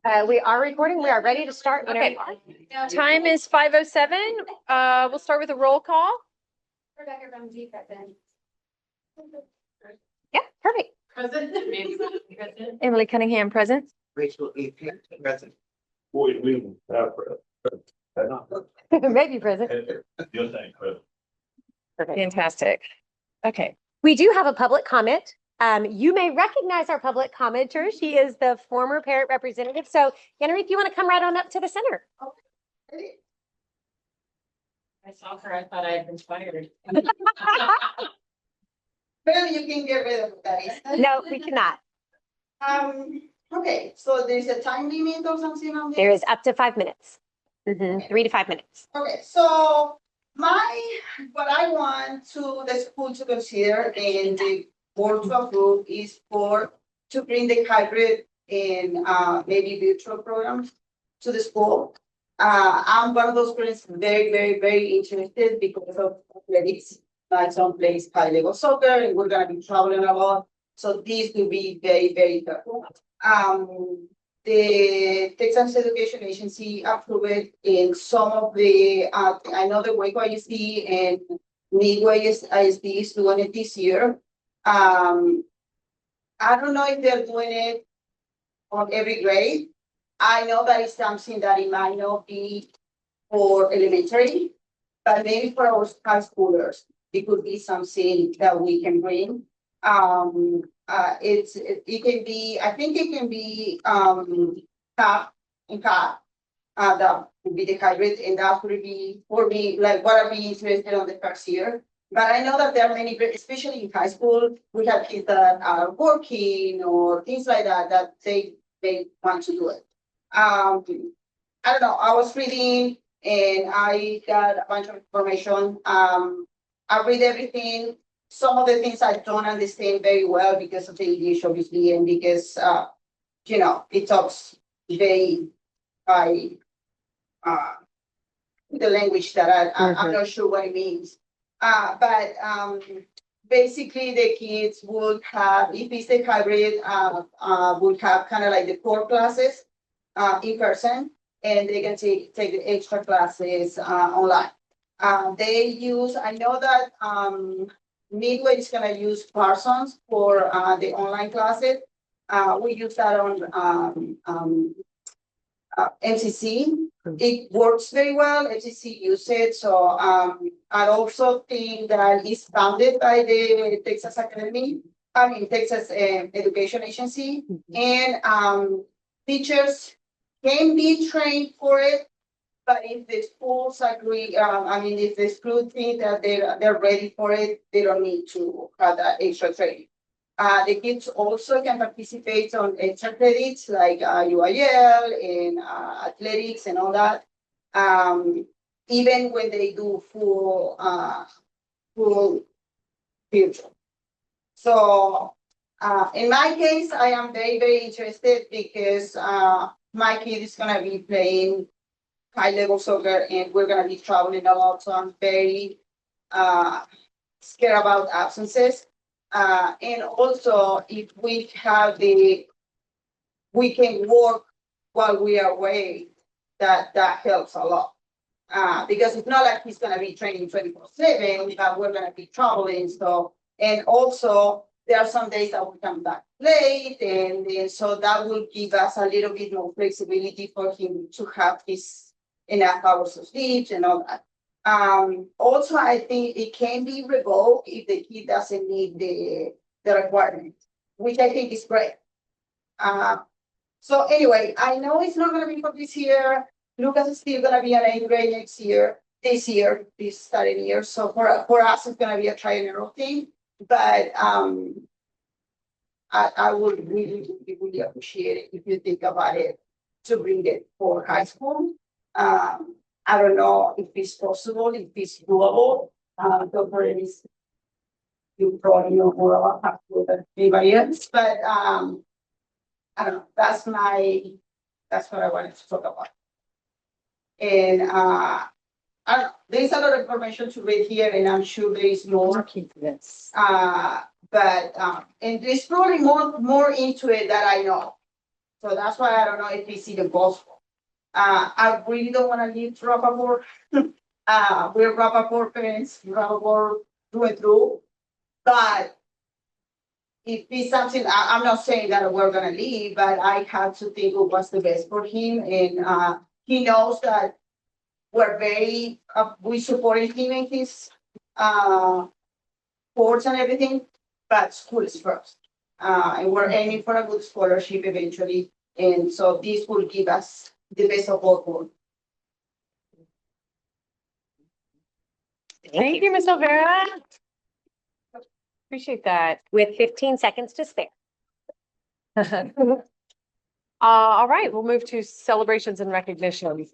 We are recording. We are ready to start. Okay. Time is 5:07. We'll start with a roll call. Rebecca from G present. Yeah, perfect. Present. Emily Cunningham present. Rachel E. Present. Boy, we have Maybe present. You're saying present. Perfect. Fantastic. Okay. We do have a public comment. You may recognize our public commenter. She is the former parent representative. So, Henry, if you want to come right on up to the center. I saw her, I thought I had been fired. Well, you can get rid of that. No, we cannot. Okay, so there's a time limit or something on this? There is up to 5 minutes. 3 to 5 minutes. Okay, so what I want the school to consider and the board to approve is to bring the hybrid and maybe virtual programs to the school. I'm one of those parents very, very, very interested because of athletics. My son plays high level soccer and we're gonna be traveling a lot. So this will be very, very helpful. The Texas Education Agency approved it in some of the, I know the Waco ISD and Midway ISD is doing it this year. I don't know if they're doing it on every grade. I know that it's something that it might not be for elementary, but maybe for our high schoolers, it could be something that we can bring. It can be, I think it can be CAP and CAP. That would be the hybrid, and that would be for me like what I'd be interested on the first year. But I know that there are many, especially in high school, we have kids that are working or things like that they want to do it. I don't know. I was reading and I got a bunch of information. I read everything. Some of the things I don't understand very well because of the English, obviously, and because it talks very by the language that I'm not sure what it means. But basically, the kids would have, if it's a hybrid, would have kind of like the core classes in person, and they can take the extra classes online. I know that Midway is going to use Parsons for the online classes. We use that on MCC. It works very well. MCC use it. So I also think that it's funded by the Texas Texas Education Agency, and teachers can be trained for it. But if the schools agree, if the school think that they're ready for it, they don't need to have that extra training. The kids also can participate on extra credits like UIL and athletics and all that. Even when they do full future. So in my case, I am very, very interested because my kid is gonna be playing high level soccer and we're gonna be traveling a lot. So I'm very scared about absences. And also if we can work while we are away, that helps a lot. Because it's not like he's gonna be training 24/7, but we're gonna be traveling. So, and also there are some days that we come back late, and so that will give us a little bit more flexibility for him to have his enough hours of sleep and all that. Also, I think it can be revoked if the kid doesn't meet the requirement, which I think is great. So anyway, I know it's not going to be for this year. Lucas is still going to be an 8th grade this starting year. So for us, it's going to be a trial and error thing. But I would really, really appreciate it if you think about it to bring it for high school. I don't know if it's possible, if it's doable. You probably know more about high school than anybody else, but I don't know. That's what I wanted to talk about. And I don't know. There's a lot of information to read here, and I'm sure there is more. Yes. But and there's probably more into it that I know. So that's why I don't know if it's even possible. I really don't wanna leave Rapoport. We're Rapoport parents, Rapoport through and through. But if it's something, I'm not saying that we're gonna leave, but I have to think of what's the best for him, and he knows that we're very, we supported him in his, sports and everything, but school is first. And we're aiming for a good scholarship eventually, and so this will give us the best of both worlds. Thank you, Ms. Olvera. Appreciate that. With 15 seconds to spare. All right, we'll move to celebrations and recognitions.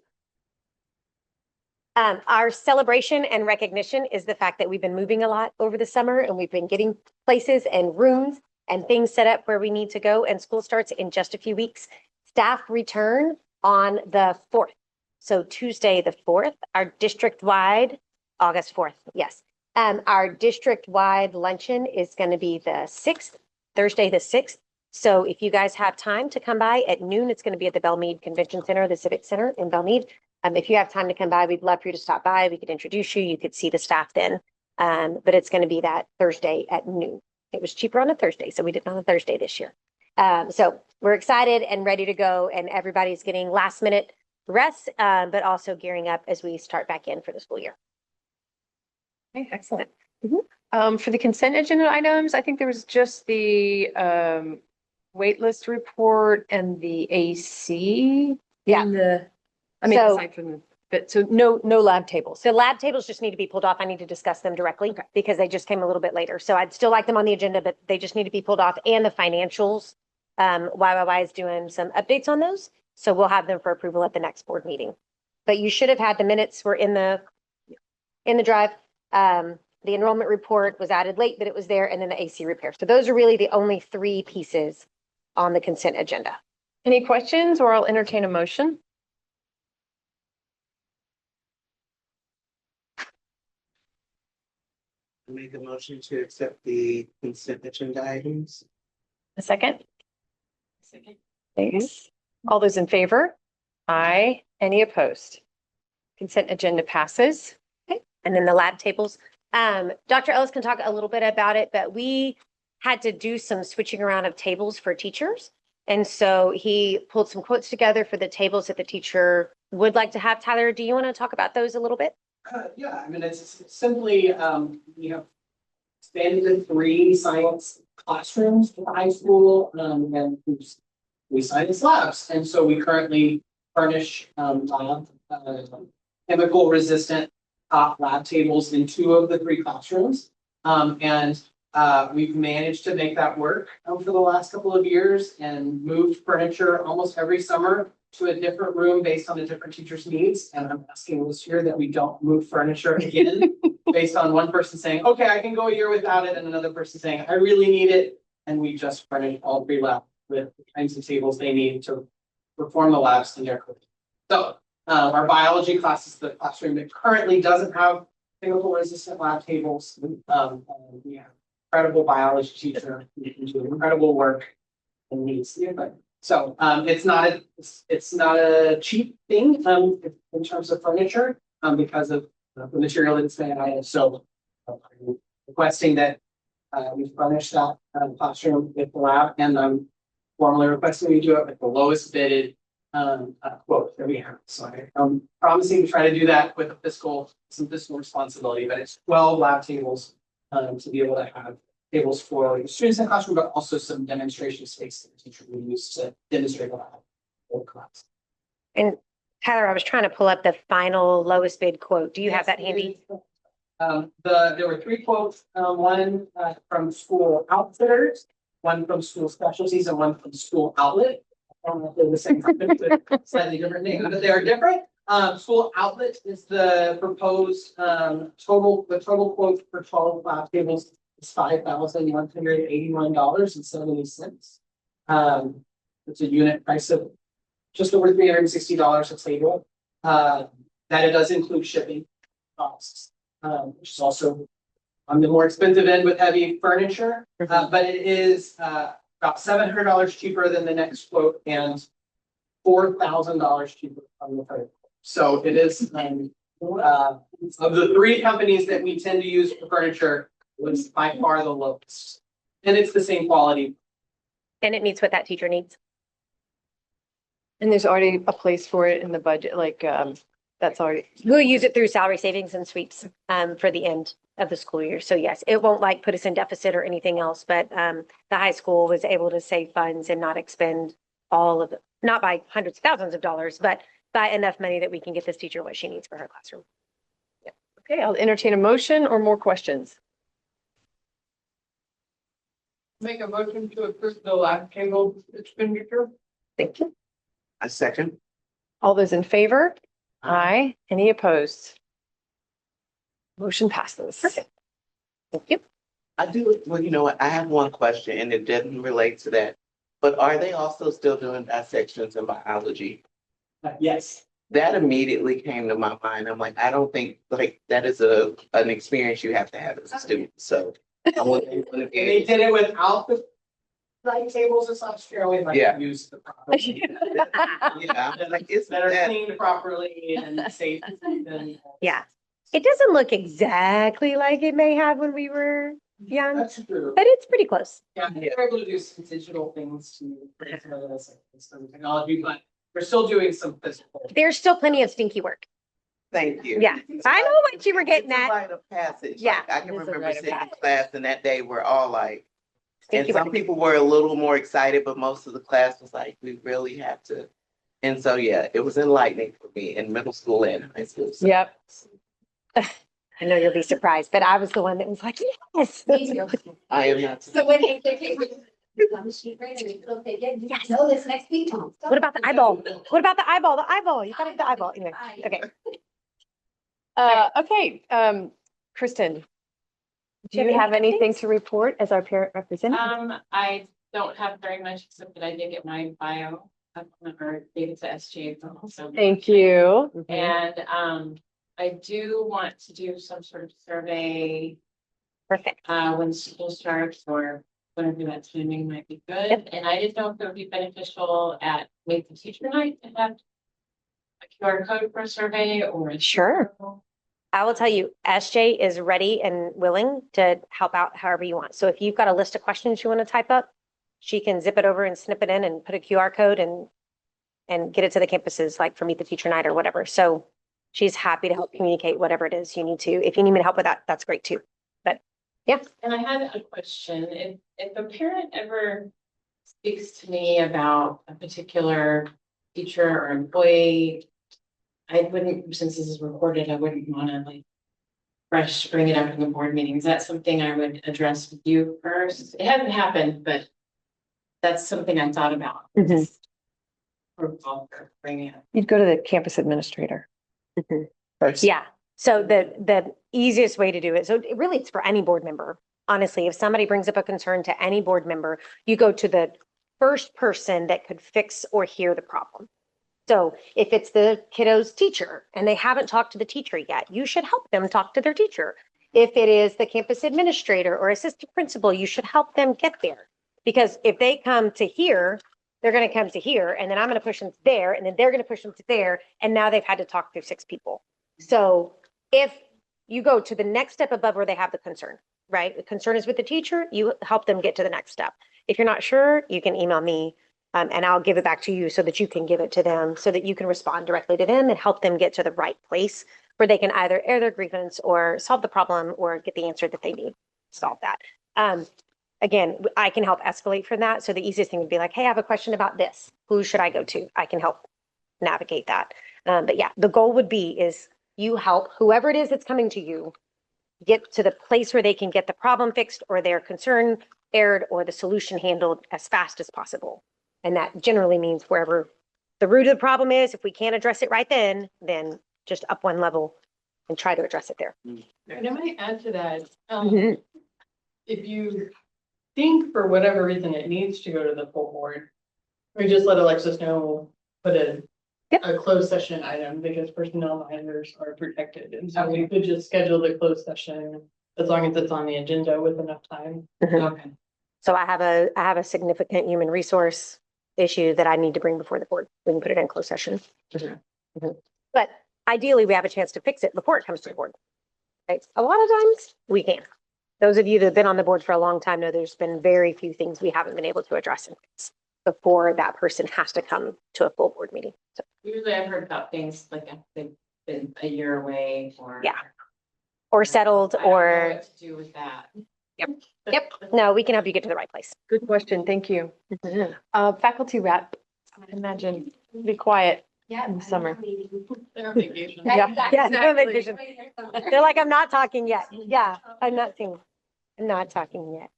Our celebration and recognition is the fact that we've been moving a lot over the summer and we've been getting places and rooms and things set up where we need to go, and school starts in just a few weeks. Staff return on the 4th. So Tuesday, the 4th, our district-wide, August 4th, yes. Our district-wide luncheon is going to be the 6th, Thursday, the 6th. So if you guys have time to come by at noon, it's going to be at the Belmead Convention Center, the Civic Center in Belmead. If you have time to come by, we'd love for you to stop by. We could introduce you. You could see the staff then. But it's going to be that Thursday at noon. It was cheaper on a Thursday, so we did it on a Thursday this year. So we're excited and ready to go, and everybody's getting last minute rest, but also gearing up as we start back in for the school year. Okay, excellent. For the consent agenda items, I think there was just the wait list report and the AC. Yeah. I mean, So- aside from, but so no lab tables. So lab tables just need to be pulled off. I need to discuss them directly Okay. because they just came a little bit later. So I'd still like them on the agenda, but they just need to be pulled off, and the financials. YYY is doing some updates on those. So we'll have them for approval at the next board meeting. But you should have had the minutes were in the drive. The enrollment report was added late, but it was there, and then the AC repair. So those are really the only 3 pieces on the consent agenda. Any questions, or I'll entertain a motion? Make a motion to accept the consent agenda items. A second? Second. Thanks. All those in favor? Aye. Any opposed? Consent agenda passes. And then the lab tables. Dr. Ellis can talk a little bit about it, but we had to do some switching around of tables for teachers. And so he pulled some quotes together for the tables that the teacher would like to have. Tyler, do you want to talk about those a little bit? Yeah, I mean, it's simply, we have expanded to 3 science classrooms in the high school, and we science labs. And so we currently furnish, chemical resistant lab tables in 2 of the 3 classrooms. We've managed to make that work for the last couple of years and moved furniture almost every summer to a different room based on the different teacher's needs. And I'm asking this year that we don't move furniture again based on one person saying, okay, I can go a year without it, and another person saying, I really need it. And we just furnish all 3 labs with the kinds of tables they need to perform the labs in their curriculum. So our biology class is the classroom that currently doesn't have chemical resistant lab tables. We have incredible biology teacher who can do incredible work and needs the equipment. So it's not a cheap thing in terms of furniture because of the material that's been added. So I'm requesting that we furnish that classroom with the lab, and I'm formally requesting we do it with the lowest bidded quote that we have. So I'm promising to try to do that with some fiscal responsibility, but it's 12 lab tables to be able to have tables for students in the classroom, but also some demonstration space that the teacher will use to demonstrate the whole class. And Tyler, I was trying to pull up the final lowest bid quote. Do you have that handy? There were 3 quotes, one from School Outfitters, one from School Specialties, and one from School Outlet. I don't know if they're the same company, but slightly different name, but they are different. School Outlet is the proposed total quote for 12 lab tables is $5,181.70. It's a unit price of just over $360 a table. That it does include shipping costs, which is also on the more expensive end with heavy furniture. But it is about $700 cheaper than the next quote and $4,000 cheaper on the third. So it is, of the three companies that we tend to use for furniture, was by far the lowest. And it's the same quality. And it meets what that teacher needs. And there's already a place for it in the budget, like, that's already, We'll use it through salary savings and sweeps for the end of the school year. So yes, it won't like put us in deficit or anything else, but the high school was able to save funds and not expend all of it, not by hundreds of thousands of dollars, but by enough money that we can get this teacher what she needs for her classroom. okay, I'll entertain a motion or more questions. Make a motion to approve the lab table expenditure. Thank you. A second. All those in favor? Aye. Any opposed? Motion passes. Perfect. Thank you. I do, well, you know what, I have one question and it doesn't relate to that. But are they also still doing dissections in biology? Yes. That immediately came to my mind. I'm like, I don't think like that is an experience you have to have as a student. So I want to And they did it without the light tables and such, you know, we might Yeah. use the proper. yeah, I'm like, it's That are that. cleaned properly and safe. And Yeah. It doesn't look exactly like it may have when we were young, That's true. but it's pretty close. Yeah, they're able to do some digital things to create some of this, some technology, but we're still doing some physical. There's still plenty of stinky work. Thank you. Yeah. I know what you were getting It's a at. rite of passage. Yeah. Like, I can It is a remember rite of sitting in passage. class and that day we're all like, and Stinky some work. people were a little more excited, but most of the class was like, we really have to. And so, yeah, it was enlightening for me in middle school and high school. So Yep. I know you'll be surprised, but I was the one that was like, yes. I am not. So when they take on the sheet, right, and they still take it, Yes. know this next week. What about the eyeball? What about the eyeball? The eyeball. You gotta have the eyeball. Anyway, okay. Okay, Kristen, do have you any have anything updates? to report as our parent representative? I don't have very much, except that I did get my bio up or data to SGA. So, Thank you. and I do want to do some sort of survey Perfect. when school starts or whenever that timing might be good. Yep. And I didn't know if it would be beneficial at Meet the Teacher Night to have a QR code for a survey or. Sure. I will tell you, SJ is ready and willing to help out however you want. So if you've got a list of questions you want to type up, she can zip it over and snip it in and put a QR code and get it to the campuses, like for Meet the Teacher Night or whatever. So she's happy to help communicate whatever it is you need to. If you need me to help with that, that's great too. But yeah. And I had a question. If a parent ever speaks to me about a particular teacher or employee, I wouldn't, since this is recorded, I wouldn't want to like bring it up in the board meeting. Is that something I would address with you first? It hasn't happened, but that's something I thought about. Mhm. For bringing it up. You'd go to the campus administrator. First. Yeah. So the easiest way to do it, so really it's for any board member. Honestly, if somebody brings up a concern to any board member, you go to the first person that could fix or hear the problem. So if it's the kiddo's teacher and they haven't talked to the teacher yet, you should help them talk to their teacher. If it is the campus administrator or assistant principal, you should help them get there. Because if they come to here, they're going to come to here, and then I'm going to push them to there, and then they're going to push them to there, and now they've had to talk through 6 people. So if you go to the next step above where they have the concern, right? The concern is with the teacher, you help them get to the next step. If you're not sure, you can email me and I'll give it back to you so that you can give it to them, so that you can respond directly to them and help them get to the right place where they can either air their grievance or solve the problem or get the answer that they need to solve that. Again, I can help escalate for that. So the easiest thing would be like, hey, I have a question about this. Who should I go to? I can help navigate that. But yeah, the goal would be is you help whoever it is that's coming to you get to the place where they can get the problem fixed or their concern aired or the solution handled as fast as possible. And that generally means wherever the root of the problem is, if we can't address it right then just up one level and try to address it there. And I might add to that, Mhm. if you think for whatever reason it needs to go to the full board, we just let Alexis know, put a closed session item because personnel matters are protected. And so we could just schedule the closed session as long as it's on the agenda with enough time. Mhm. Okay. So I have a significant human resource issue that I need to bring before the board. We can put it in closed session. Mhm. But ideally, we have a chance to fix it before it comes to the board. Right? A lot of times we can. Those of you that have been on the board for a long time know there's been very few things we haven't been able to address and fix before that person has to come to a full board meeting. So, Usually I've heard about things like if they've been a year away or. Yeah. Or settled I don't know or, what to do with that. yep, no, we can help you get to the right place. Good question. Thank you. Faculty rep, I imagine, be quiet. Yeah. In the summer. They're on vacation. Yeah. Yeah, no Exactly. vacation. They're like, I'm not talking yet. Yeah, I'm not talking yet.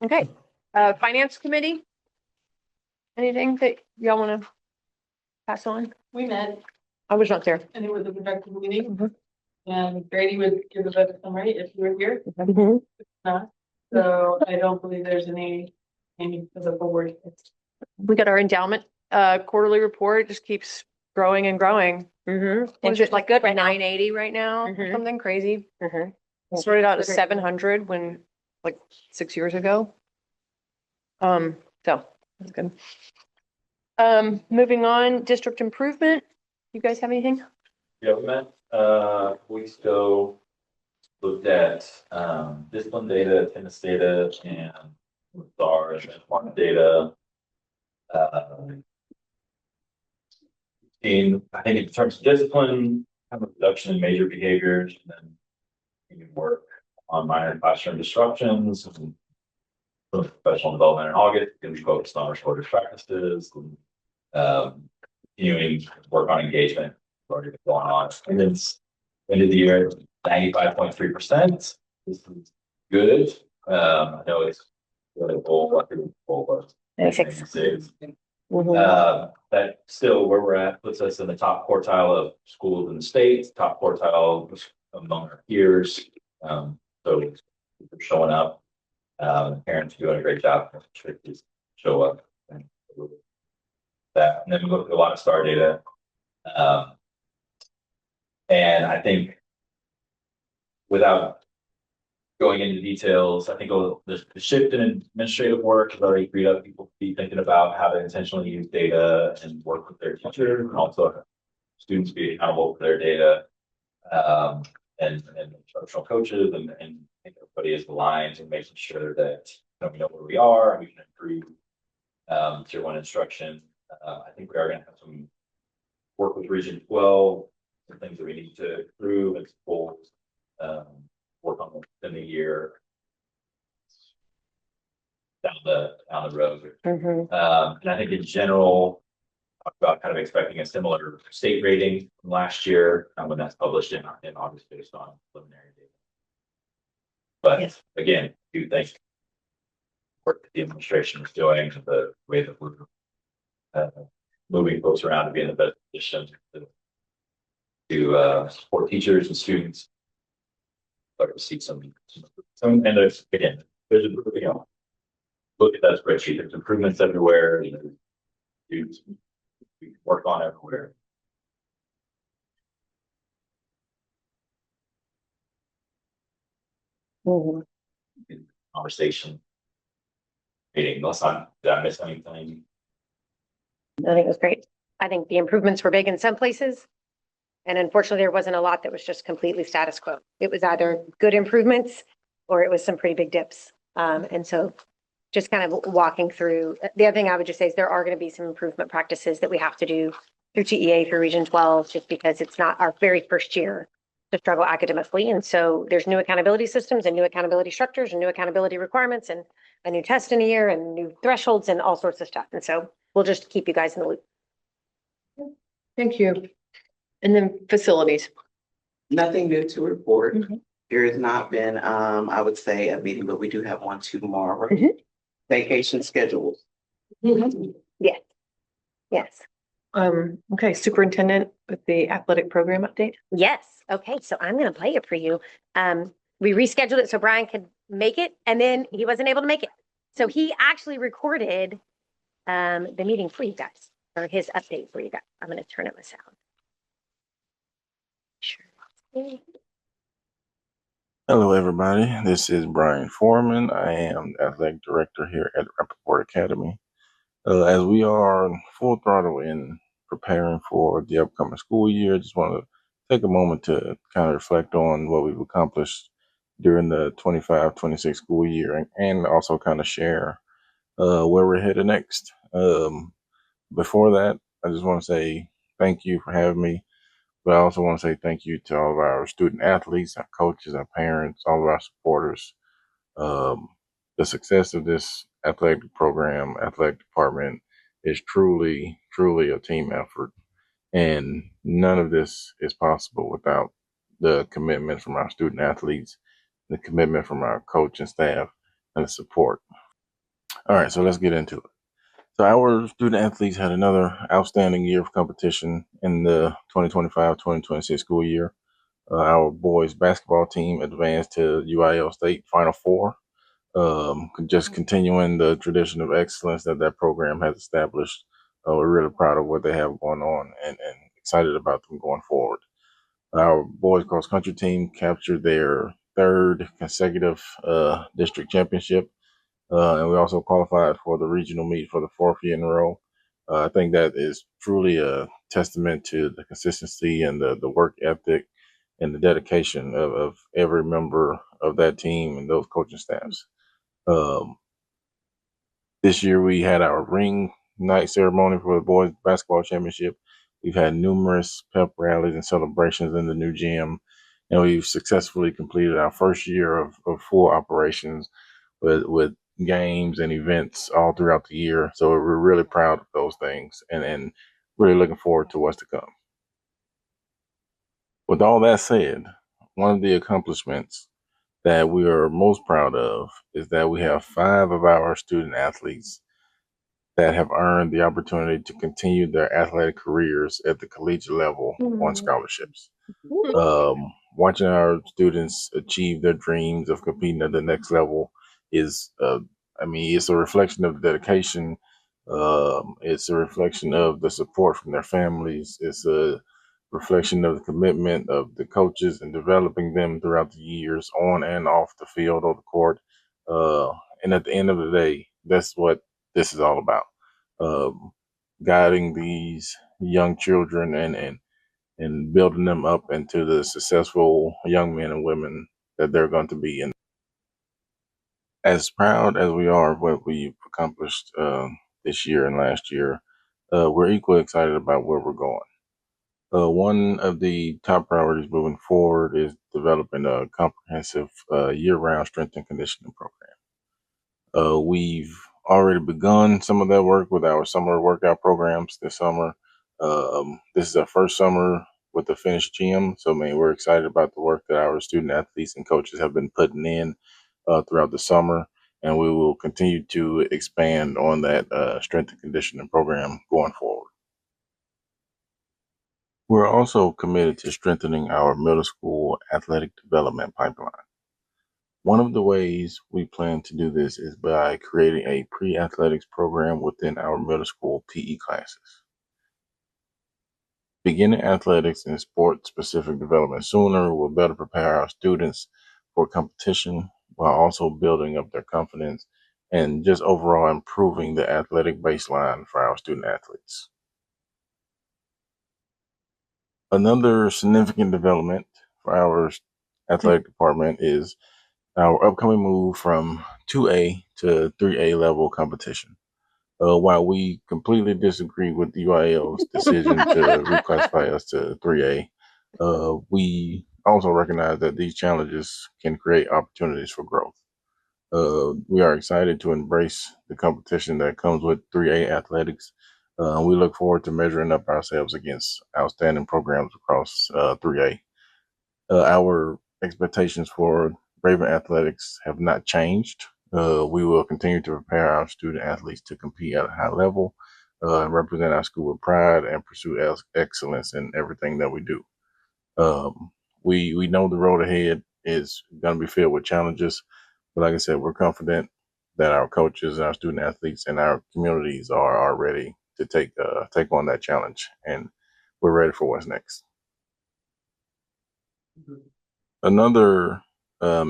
Okay, finance committee? Anything that y'all want to pass on? We met I was not there. and it was a productive meeting. And Grady would give a better summary if you were here. Mhm. Not. So I don't believe there's any for the board. We got our endowment, quarterly report, just keeps growing and growing. Mhm. Was Interest it like good right now. 980 right now, or Mhm. something crazy? Mhm. Started out at Great. 700 when, like, 6 years ago. So that's good. Moving on, district improvement. You guys have anything? Yeah, we met, weeks ago, looked at, discipline data, attendance data, and STAR and benchmark data. I think in terms of discipline, have a reduction in major behaviors, and then you can work on minor classroom disruptions and professional development in August, can be focused on restorative practices and continuing to work on engagement, already been going on. And then end of the year, 95.3%. This is good. I know it's really full, like full, but 96. that still where we're at puts us in the top quartile of schools in the state, top quartile among our peers. So we're showing up. Parents are doing a great job. Just show up. And that, and then we look at a lot of STAR data. And I think without going into details, I think the shift in administrative work has already freed up people to be thinking about how to intentionally use data and work with their teachers, and also have students be accountable for their data, and instructional coaches and everybody is aligned and making sure that we know where we are and we can improve tier 1 instruction. I think we are going to have some work with Region 12, some things that we need to improve and support. Work on within the year down the road. Mhm. And I think in general, talk about kind of expecting a similar state rating from last year, when that's published in August based on preliminary data. But Yes. again, I do think work that the administration is doing, the way that we're moving folks around to be in the best position to support teachers and students. But to see some, and there's again, there's look at that spreadsheet. There's improvements everywhere. We work on everywhere. Mhm. Conversation. Meeting. Did I miss anything? I think it was great. I think the improvements were big in some places. And unfortunately, there wasn't a lot that was just completely status quo. It was either good improvements or it was some pretty big dips. And so just kind of walking through, the other thing I would just say is there are going to be some improvement practices that we have to do through TEA through Region 12, just because it's not our very first year to struggle academically. And so there's new accountability systems and new accountability structures and new accountability requirements and a new test in a year and new thresholds and all sorts of stuff. And so we'll just keep you guys in the loop. Thank you. And then facilities. Nothing new to report. Mhm. There has not been, I would say, a meeting, but we do have one tomorrow. Mhm. Vacation schedules. Yes. Yes. Okay, superintendent with the athletic program update. Yes. Okay. So I'm going to play it for you. We rescheduled it so Brian could make it, and then he wasn't able to make it. So he actually recorded the meeting for you guys, or his update for you guys. I'm going to turn up my sound. Sure. Hello, everybody. This is Brian Foreman. I am the athletic director here at Rapoport Academy. As we are full throttle in preparing for the upcoming school year, just want to take a moment to kind of reflect on what we've accomplished during the 25-26 school year and also kind of share where we're headed next. Before that, I just want to say thank you for having me. But I also want to say thank you to all of our student athletes, our coaches, our parents, all of our supporters. Um, the success of this athletic program, athletic department is truly, truly a team effort. And none of this is possible without the commitment from our student athletes, the commitment from our coach and staff, and the support. All right, so let's get into it. So our student athletes had another outstanding year of competition in the 2025-2026 school year. Our boys basketball team advanced to UIL State Final Four, just continuing the tradition of excellence that that program has established. We're really proud of what they have going on and excited about them going forward. Our boys cross country team captured their third consecutive district championship, and we also qualified for the regional meet for the fourth year in a row. I think that is truly a testament to the consistency and the work ethic and the dedication of every member of that team and those coaching staffs. Um, this year we had our ring night ceremony for the boys basketball championship. We've had numerous pep rallies and celebrations in the new gym, and we've successfully completed our first year of full operations with games and events all throughout the year. So we're really proud of those things and really looking forward to what's to come. With all that said, one of the accomplishments that we are most proud of is that we have 5 of our student athletes that have earned the opportunity to continue their athletic careers at the collegiate level on scholarships. Watching our students achieve their dreams of competing at the next level is, it's a reflection of dedication. It's a reflection of the support from their families. It's a reflection of the commitment of the coaches and developing them throughout the years on and off the field or the court. Uh, and at the end of the day, that's what this is all about. Um, Guiding these young children and building them up into the successful young men and women that they're going to be. And as proud as we are of what we've accomplished this year and last year, we're equally excited about where we're going. One of the top priorities moving forward is developing a comprehensive year-round strength and conditioning program. We've already begun some of that work with our summer workout programs this summer. This is our first summer with the finished gym. So, we're excited about the work that our student athletes and coaches have been putting in throughout the summer. And we will continue to expand on that strength and conditioning program going forward. We're also committed to strengthening our middle school athletic development pipeline. One of the ways we plan to do this is by creating a pre-athletics program within our middle school PE classes. Beginning athletics and sport-specific development sooner will better prepare our students for competition while also building up their confidence and just overall improving the athletic baseline for our student athletes. Another significant development for our athletic department is our upcoming move from 2A to 3A level competition. While we completely disagree with UIL's decision to reclassify us to 3A, we also recognize that these challenges can create opportunities for growth. We are excited to embrace the competition that comes with 3A athletics. We look forward to measuring up ourselves against outstanding programs across 3A. Our expectations for Raven Athletics have not changed. We will continue to prepare our student athletes to compete at a high level, represent our school with pride, and pursue excellence in everything that we do. We know the road ahead is going to be filled with challenges, but like I said, we're confident that our coaches, our student athletes, and our communities are ready to take on that challenge, and we're ready for what's next. Another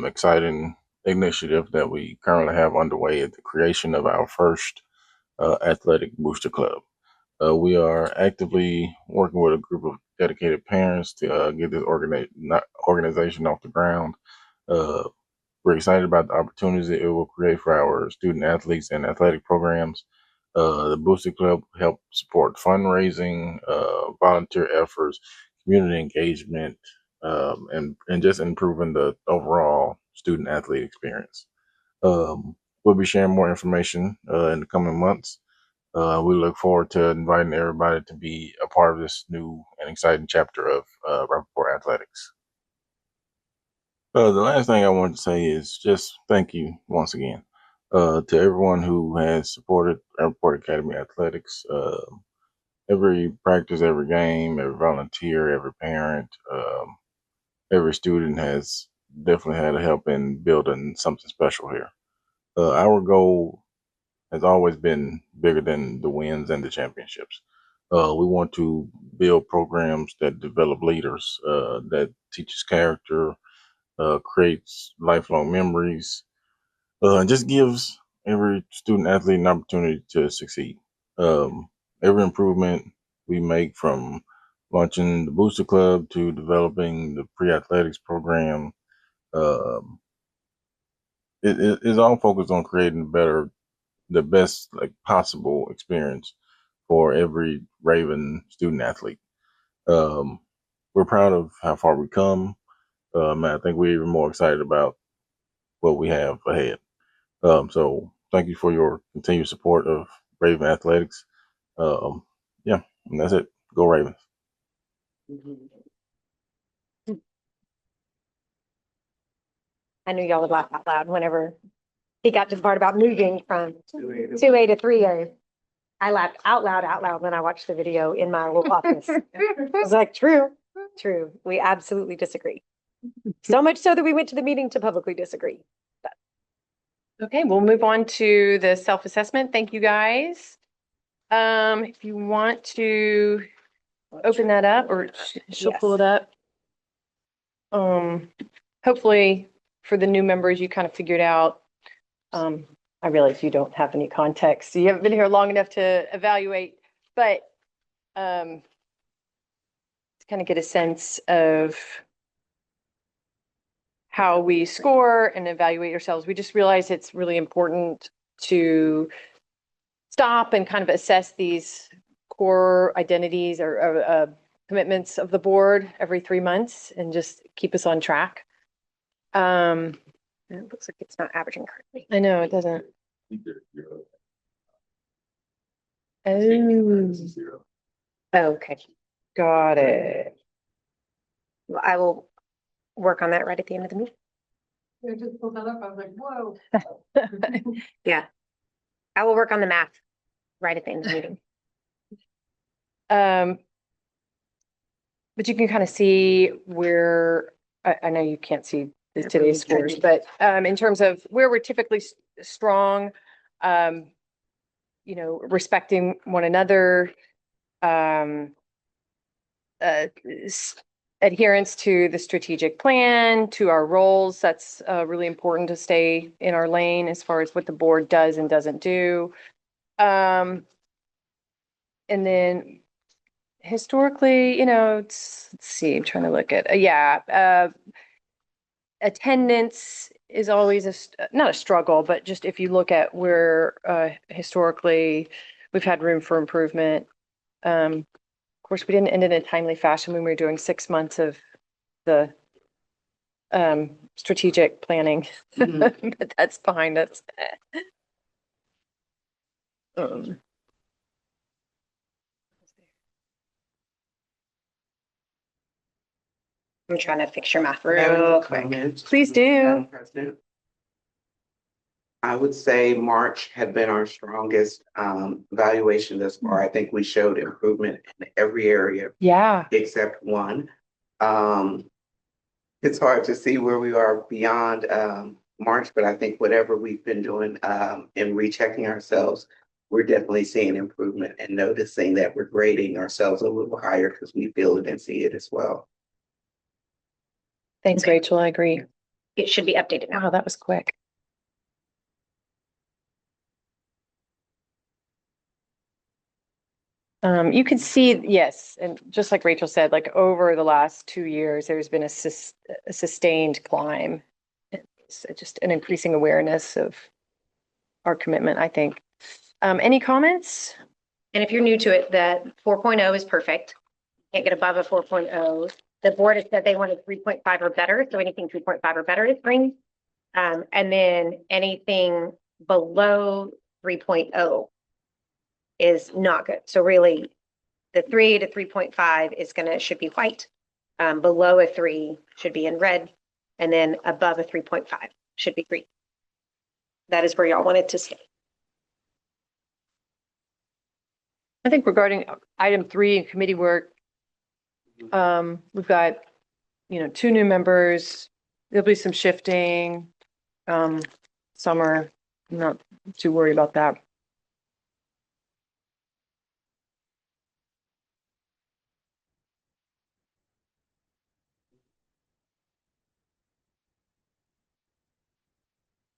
exciting initiative that we currently have underway at the creation of our first athletic booster club. We are actively working with a group of dedicated parents to get this organization off the ground. Uh, we're excited about the opportunities that it will create for our student athletes and athletic programs. The Booster Club will help support fundraising, volunteer efforts, community engagement, and just improving the overall student athlete experience. We'll be sharing more information in the coming months. We look forward to inviting everybody to be a part of this new and exciting chapter of Rapoport Athletics. The last thing I want to say is just thank you once again to everyone who has supported Rapoport Academy Athletics. Every practice, every game, every volunteer, every parent, every student has definitely had a help in building something special here. Our goal has always been bigger than the wins and the championships. We want to build programs that develop leaders, that teaches character, creates lifelong memories, and just gives every student athlete an opportunity to succeed. Every improvement we make, from launching the Booster Club to developing the pre-athletics program, um, it is all focused on creating the best like possible experience for every Raven student athlete. Um, we're proud of how far we come. And I think we're even more excited about what we have ahead. So thank you for your continued support of Raven Athletics. Um, yeah, and that's it. Go Ravens. I knew y'all would laugh out loud whenever he got to the part about moving from 2A to 3A. I laughed out loud when I watched the video in my little office. I was like, true. We absolutely disagree. So much so that we went to the meeting to publicly disagree. Okay, we'll move on to the self-assessment. Thank you, guys. If you want to open that up, or she'll pull it up. Hopefully for the new members, you kind of figured out, I realize you don't have any context. You haven't been here long enough to evaluate, but to kind of get a sense of how we score and evaluate ourselves. We just realized it's really important to stop and kind of assess these core identities or commitments of the board every 3 months and just keep us on track. It looks like it's not averaging correctly. I know it doesn't. Okay, Got it. well, I will work on that right at the end of the meeting. I just pulled that up, I was like, whoa. Yeah. I will work on the math right at the end of the meeting. But you can kind of see where, I know you can't see today's scores, but in terms of where we're typically strong, respecting one another, adherence to the strategic plan, to our roles. That's really important to stay in our lane as far as what the board does and doesn't do. And then historically, let's see, I'm trying to look at, attendance is always not a struggle, but just if you look at where historically we've had room for improvement. Of course, we didn't end in a timely fashion when we were doing 6 months of the strategic planning, but that's behind us. I'm trying to fix your math Madam real quick. Comment, Please do. Madam President. I would say March had been our strongest evaluation thus far. I think we showed improvement in every area Yeah. except one. It's hard to see where we are beyond March, but I think whatever we've been doing in rechecking ourselves, we're definitely seeing improvement and noticing that we're grading ourselves a little higher because we feel it and see it as well. Thanks, Rachel. I agree. it should be updated now. Wow, that was quick. You can see, yes, and just like Rachel said, like over the last 2 years, there's been a sustained climb. It's just an increasing awareness of our commitment, I think. Any comments? And if you're new to it, that 4.0 is perfect. Can't get above a 4.0. The board has said they wanted 3.5 or better, so anything 3.5 or better is green. And then anything below 3.0 is not good. So really, the 3 to 3.5 is should be white. Below a 3 should be in red, and then above a 3.5 should be green. That is where y'all want it to stay. I think regarding item 3 in committee work, we've got, 2 new members. There'll be some shifting. Summer, I'm not too worried about that.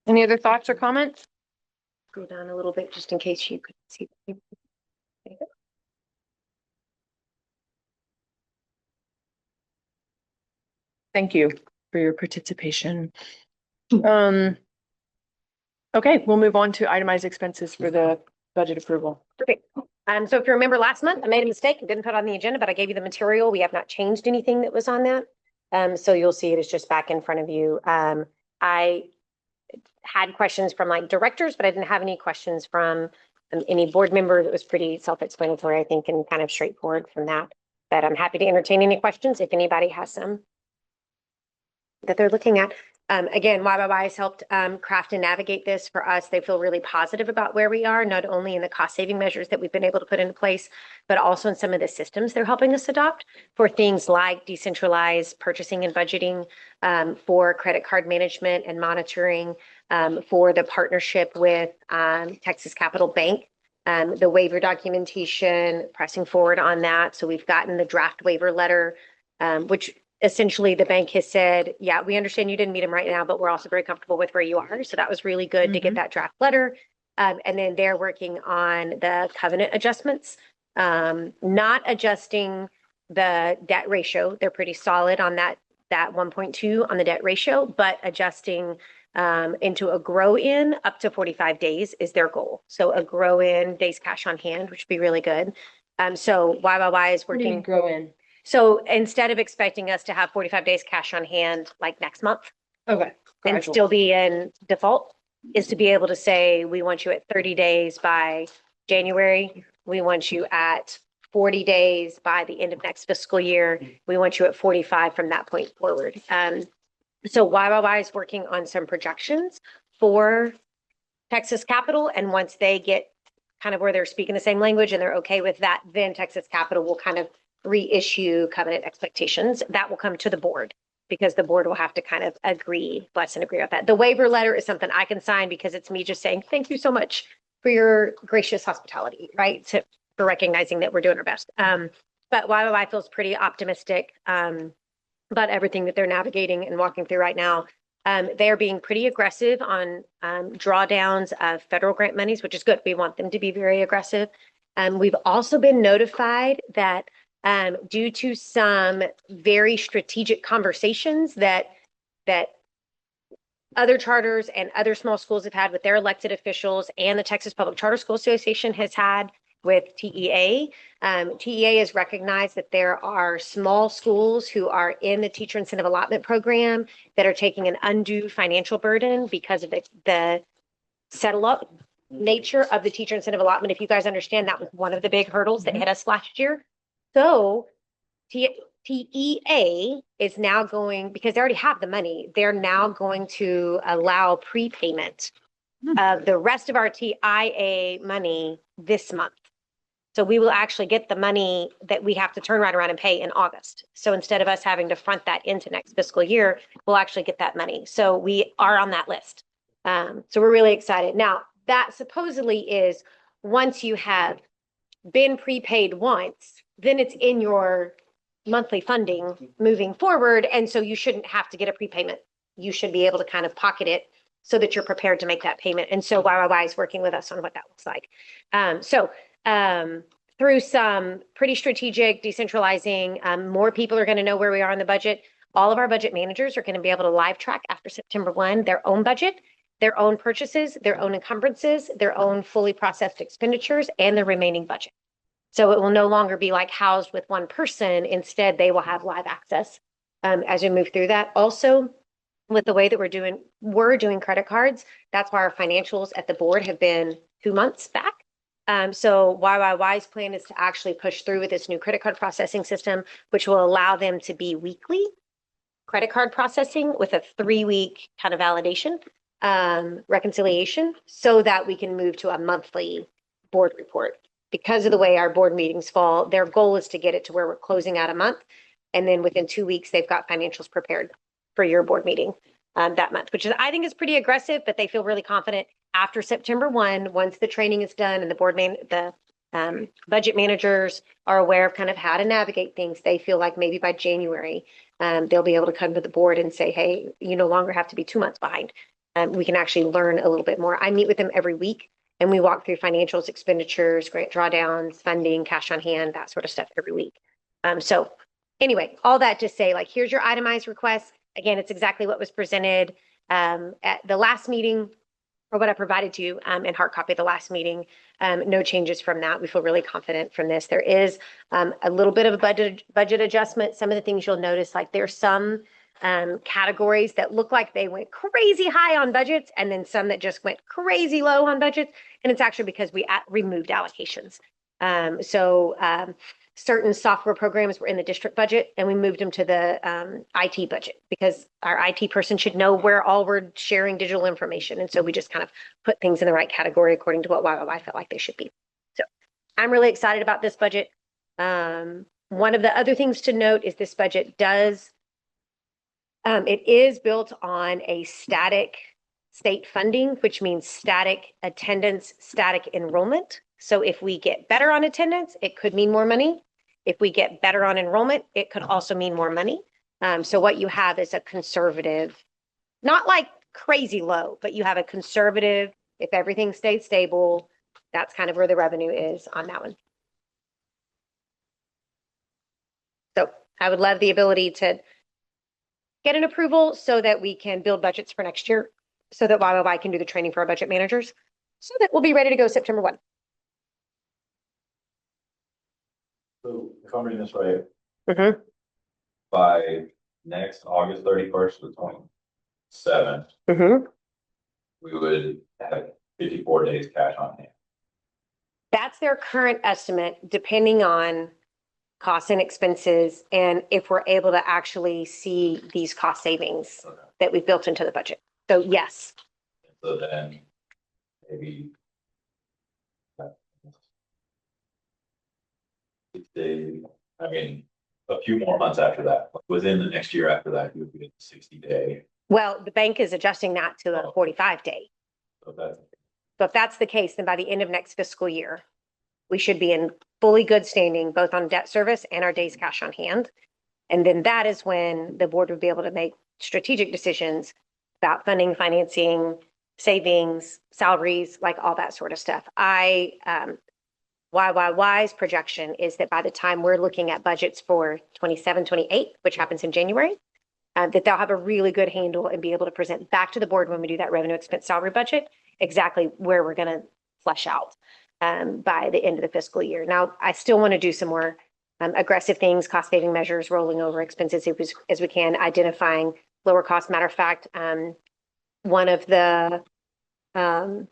Any other thoughts or comments? Go down a little bit just in case you could see. Thank you for your participation. Okay, we'll move on to itemized expenses for the budget approval. Perfect. So if you remember last month, I made a mistake and didn't put it on the agenda, but I gave you the material. We have not changed anything that was on that. So you'll see it is just back in front of you. I had questions from like directors, but I didn't have any questions from any board member. It was pretty self-explanatory, I think, and kind of straightforward from that. But I'm happy to entertain any questions if anybody has some that they're looking at. Again, YYY has helped craft and navigate this for us. They feel really positive about where we are, not only in the cost saving measures that we've been able to put into place, but also in some of the systems they're helping us adopt for things like decentralized purchasing and budgeting, for credit card management and monitoring, for the partnership with Texas Capital Bank, the waiver documentation, pressing forward on that. So we've gotten the draft waiver letter, which essentially the bank has said, yeah, we understand you didn't meet them right now, but we're also very comfortable with where you are. So that was really good to get that draft letter. And then they're working on the covenant adjustments, not adjusting the debt ratio. They're pretty solid on that 1.2 on the debt ratio, but adjusting into a grow in up to 45 days is their goal. So a grow in days cash on hand, which would be really good. So YYY is working. Grow in. So instead of expecting us to have 45 days cash on hand like next month Okay. and Gradual. still be in default, is to be able to say, we want you at 30 days by January. We want you at 40 days by the end of next fiscal year. We want you at 45 from that point forward. So YYY is working on some projections for Texas Capital. And once they get kind of where they're speaking the same language and they're okay with that, then Texas Capital will kind of reissue covenant expectations. That will come to the board because the board will have to kind of bless and agree with that. The waiver letter is something I can sign because it's me just saying, thank you so much for your gracious hospitality, right? For recognizing that we're doing our best. But YYY feels pretty optimistic about everything that they're navigating and walking through right now. They're being pretty aggressive on drawdowns of federal grant monies, which is good. We want them to be very aggressive. We've also been notified that due to some very strategic conversations that other charters and other small schools have had with their elected officials and the Texas Public Charter School Association has had with TEA. TEA has recognized that there are small schools who are in the teacher incentive allotment program that are taking an undue financial burden because of the settle up nature of the teacher incentive allotment. If you guys understand, that was one of the big hurdles that hit us last year. So TEA is now going, because they already have the money, they're now going to allow prepayment of the rest of our TIA money this month. So we will actually get the money that we have to turn right around and pay in August. So instead of us having to front that into next fiscal year, we'll actually get that money. So we are on that list. So we're really excited. Now, that supposedly is once you have been prepaid once, then it's in your monthly funding moving forward. And so you shouldn't have to get a prepayment you should be able to kind of pocket it so that you're prepared to make that payment. And so YYY is working with us on what that looks like. Through some pretty strategic decentralizing, more people are going to know where we are in the budget. All of our budget managers are going to be able to live track after September 1 their own budget, their own purchases, their own encumbrances, their own fully processed expenditures, and the remaining budget. So it will no longer be like housed with one person. Instead, they will have live access as we move through that. Also, with the way that we're doing credit cards, that's why our financials at the board have been 2 months back. So YYY's plan is to actually push through with this new credit card processing system, which will allow them to be weekly credit card processing with a 3-week kind of validation, reconciliation, so that we can move to a monthly board report. Because of the way our board meetings fall, their goal is to get it to where we're closing out a month. And then within 2 weeks, they've got financials prepared for your board meeting that month, which I think is pretty aggressive, but they feel really confident after September 1, once the training is done and the budget managers are aware of kind of how to navigate things. They feel like maybe by January, they'll be able to come to the board and say, hey, you no longer have to be 2 months behind. We can actually learn a little bit more. I meet with them every week and we walk through financials, expenditures, grant drawdowns, funding, cash on hand, that sort of stuff every week. So anyway, all that to say, like, here's your itemized request. Again, it's exactly what was presented at the last meeting, or what I provided to you in hard copy of the last meeting. No changes from that. We feel really confident from this. There is a little bit of a budget adjustment. Some of the things you'll notice, like there's some categories that look like they went crazy high on budgets, and then some that just went crazy low on budgets. And it's actually because we removed allocations. Certain software programs were in the district budget and we moved them to the IT budget because our IT person should know where all we're sharing digital information. And so we just kind of put things in the right category according to what YYY felt like they should be. So I'm really excited about this budget. One of the other things to note is this budget it is built on a static state funding, which means static attendance, static enrollment. So if we get better on attendance, it could mean more money. If we get better on enrollment, it could also mean more money. So what you have is a conservative, not like crazy low, but you have a conservative, if everything stays stable, that's kind of where the revenue is on that one. So I would love the ability to get an approval so that we can build budgets for next year, so that YYY can do the training for our budget managers, so that we'll be ready to go September 1. So if I'm reading this right, Mm-hmm. by next August 31st to 27th, Mm-hmm. we would have 54 days cash on hand. That's their current estimate, depending on costs and expenses, and if we're able to actually see these cost savings Okay. that we've built into the budget. So yes. So then maybe I mean, a few more months after that, within the next year after that, you would be at 60-day. Well, the bank is adjusting that to a 45-day. So that's So if that's the case, then by the end of next fiscal year, we should be in fully good standing, both on debt service and our days cash on hand. And then that is when the board would be able to make strategic decisions about funding, financing, savings, salaries, like all that sort of stuff. YYY's projection is that by the time we're looking at budgets for 27, 28, which happens in January, that they'll have a really good handle and be able to present back to the board when we do that revenue expense salary budget, exactly where we're going to flesh out by the end of the fiscal year. Now, I still want to do some more aggressive things, cost saving measures, rolling over expenses as we can, identifying lower cost. Matter of fact, one of the, what's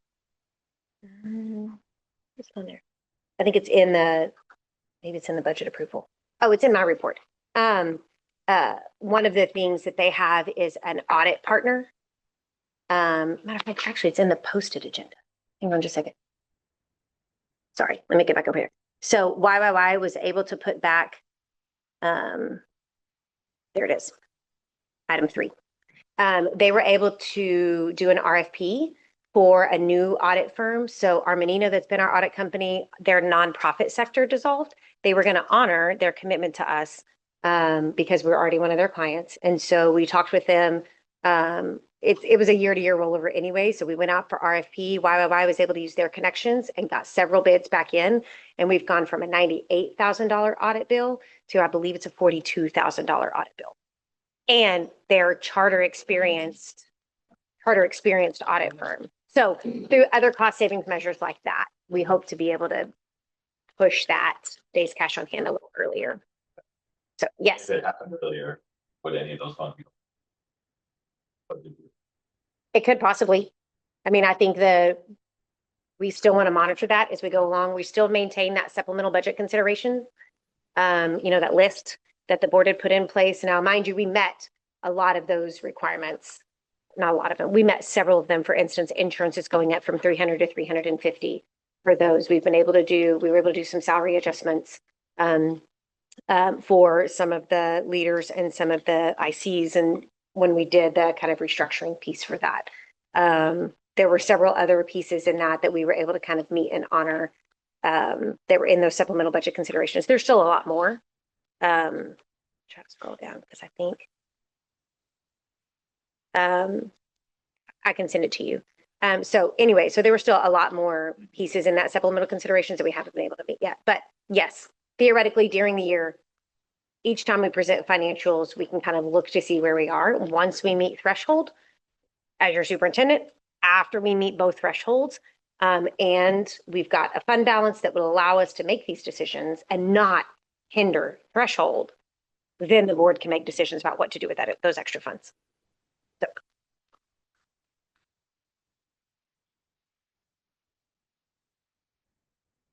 on there? I think it's in maybe it's in the budget approval. Oh, it's in my report. One of the things that they have is an audit partner. Matter of fact, actually, it's in the posted agenda. Hang on just a second. Sorry, let me get back over here. So YYY was able to put back, there it is, item 3. They were able to do an RFP for a new audit firm. So Armanino, that's been our audit company, their nonprofit sector dissolved. They were going to honor their commitment to us because we're already one of their clients. And so we talked with them It was a year-to-year rollover anyway, so we went out for RFP. YYY was able to use their connections and got several bids back in. And we've gone from a $98,000 audit bill to, I believe it's a $42,000 audit bill. And they're charter experienced audit firm. So through other cost savings measures like that, we hope to be able to push that days cash on hand a little earlier. So yes, If it happened earlier, would any of those funds be? it could possibly. I mean, I think we still want to monitor that as we go along. We still maintain that supplemental budget consideration. That list that the board had put in place. Now, mind you, we met a lot of those requirements. Not a lot of them. We met several of them. For instance, insurance is going up from 300 to 350 for those. We were able to do some salary adjustments for some of the leaders and some of the ICs. And when we did the kind of restructuring piece for that, there were several other pieces in that we were able to kind of meet and honor that were in those supplemental budget considerations. There's still a lot more. Try to scroll down because I think I can send it to you. So anyway, so there were still a lot more pieces in that supplemental considerations that we haven't been able to meet yet. But yes, theoretically during the year, each time we present financials, we can kind of look to see where we are. Once we meet threshold, as your superintendent, after we meet both thresholds, and we've got a fund balance that will allow us to make these decisions and not hinder threshold, then the board can make decisions about what to do with those extra funds. So.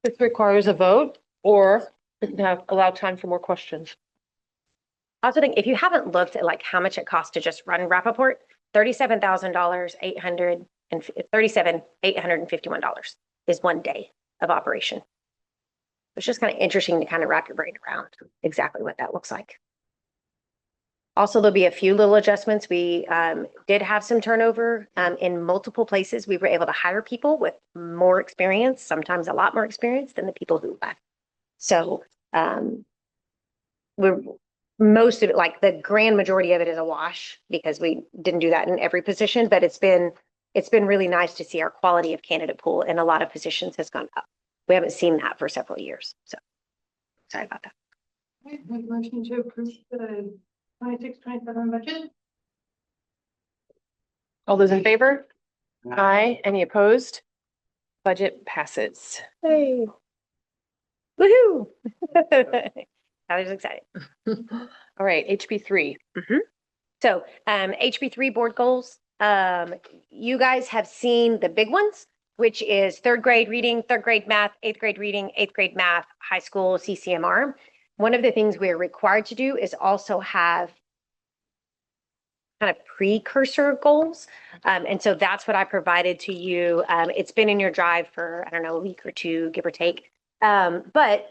This requires a vote, or we can allow time for more questions. I also think if you haven't looked at like how much it costs to just run Rapoport, $37,000, $851 is one day of operation. It's just kind of interesting to kind of wrap your brain around exactly what that looks like. Also, there'll be a few little adjustments. We did have some turnover in multiple places. We were able to hire people with more experience, sometimes a lot more experience than the people who left. So most of it, like the grand majority of it is a wash because we didn't do that in every position, but it's been really nice to see our quality of candidate pool in a lot of positions has gone up. We haven't seen that for several years. So sorry about that. Make a motion to approve the 26-27 budget. All those in favor? Aye. Any opposed? Budget passes. Hey. Woohoo. That was exciting. All right, HB3. So HB3 board goals. You guys have seen the big ones, which is third grade reading, third grade math, eighth grade reading, eighth grade math, high school CCMR. One of the things we're required to do is also have kind of precursor goals. And so that's what I provided to you. It's been in your drive for, I don't know, a week or two, give or take. But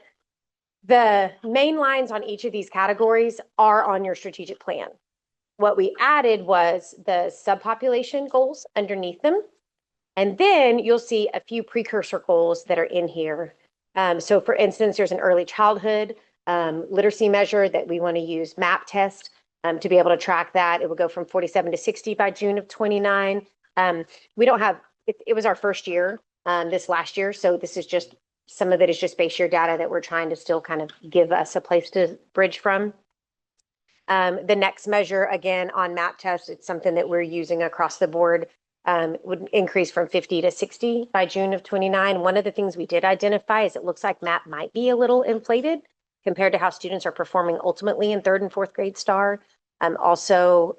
the main lines on each of these categories are on your strategic plan. What we added was the subpopulation goals underneath them. And then you'll see a few precursor goals that are in here. So for instance, there's an early childhood literacy measure that we want to use MAP test to be able to track that. It will go from 47 to 60 by June of 29. We don't have, it was our first year this last year. So this is just, some of it is just base year data that we're trying to still kind of give us a place to bridge from. The next measure, again, on MAP test, it's something that we're using across the board, would increase from 50 to 60 by June of 29. One of the things we did identify is it looks like MAP might be a little inflated compared to how students are performing ultimately in third and fourth grade STAR. So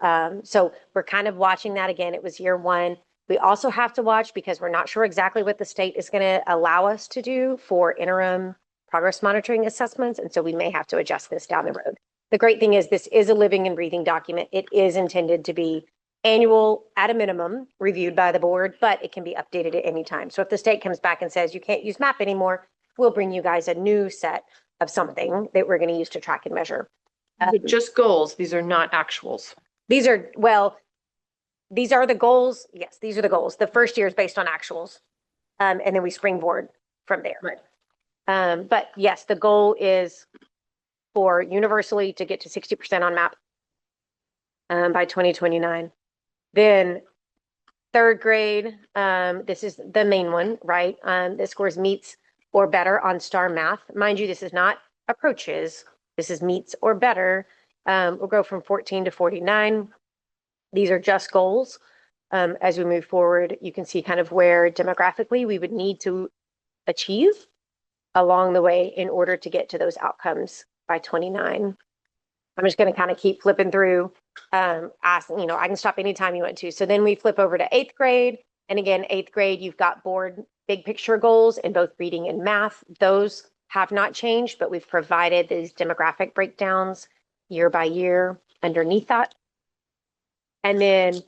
we're kind of watching that again. It was year one. We also have to watch because we're not sure exactly what the state is going to allow us to do for interim progress monitoring assessments. And so we may have to adjust this down the road. The great thing is this is a living and breathing document. It is intended to be annual at a minimum reviewed by the board, but it can be updated at any time. So if the state comes back and says you can't use MAP anymore, we'll bring you guys a new set of something that we're going to use to track and measure. Just goals. These are not actuals. These are the goals. Yes, these are the goals. The first year is based on actuals. And then we springboard from there. Right. But yes, the goal is for universally to get to 60% on MAP by 2029. Then third grade, this is the main one, right? The scores meets or better on STAR math. Mind you, this is not approaches. This is meets or better. We'll go from 14 to 49. These are just goals. As we move forward, you can see kind of where demographically we would need to achieve along the way in order to get to those outcomes by 29. I'm just going to kind of keep flipping through, asking, I can stop anytime you want to. So then we flip over to 8th grade. And again, 8th grade, you've got board big picture goals in both reading and math. Those have not changed, but we've provided these demographic breakdowns year by year underneath that. And then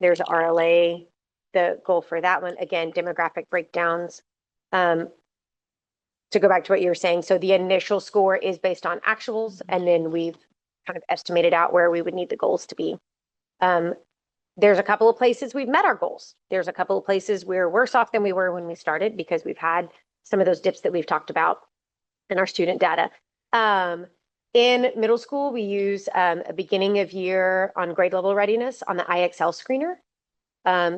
there's RLA, the goal for that one, again, demographic breakdowns. To go back to what you were saying, so the initial score is based on actuals, and then we've kind of estimated out where we would need the goals to be. There's a couple of places we've met our goals. There's a couple of places we're worse off than we were when we started because we've had some of those dips that we've talked about in our student data. In middle school, we use a beginning of year on grade level readiness on the IXL screener.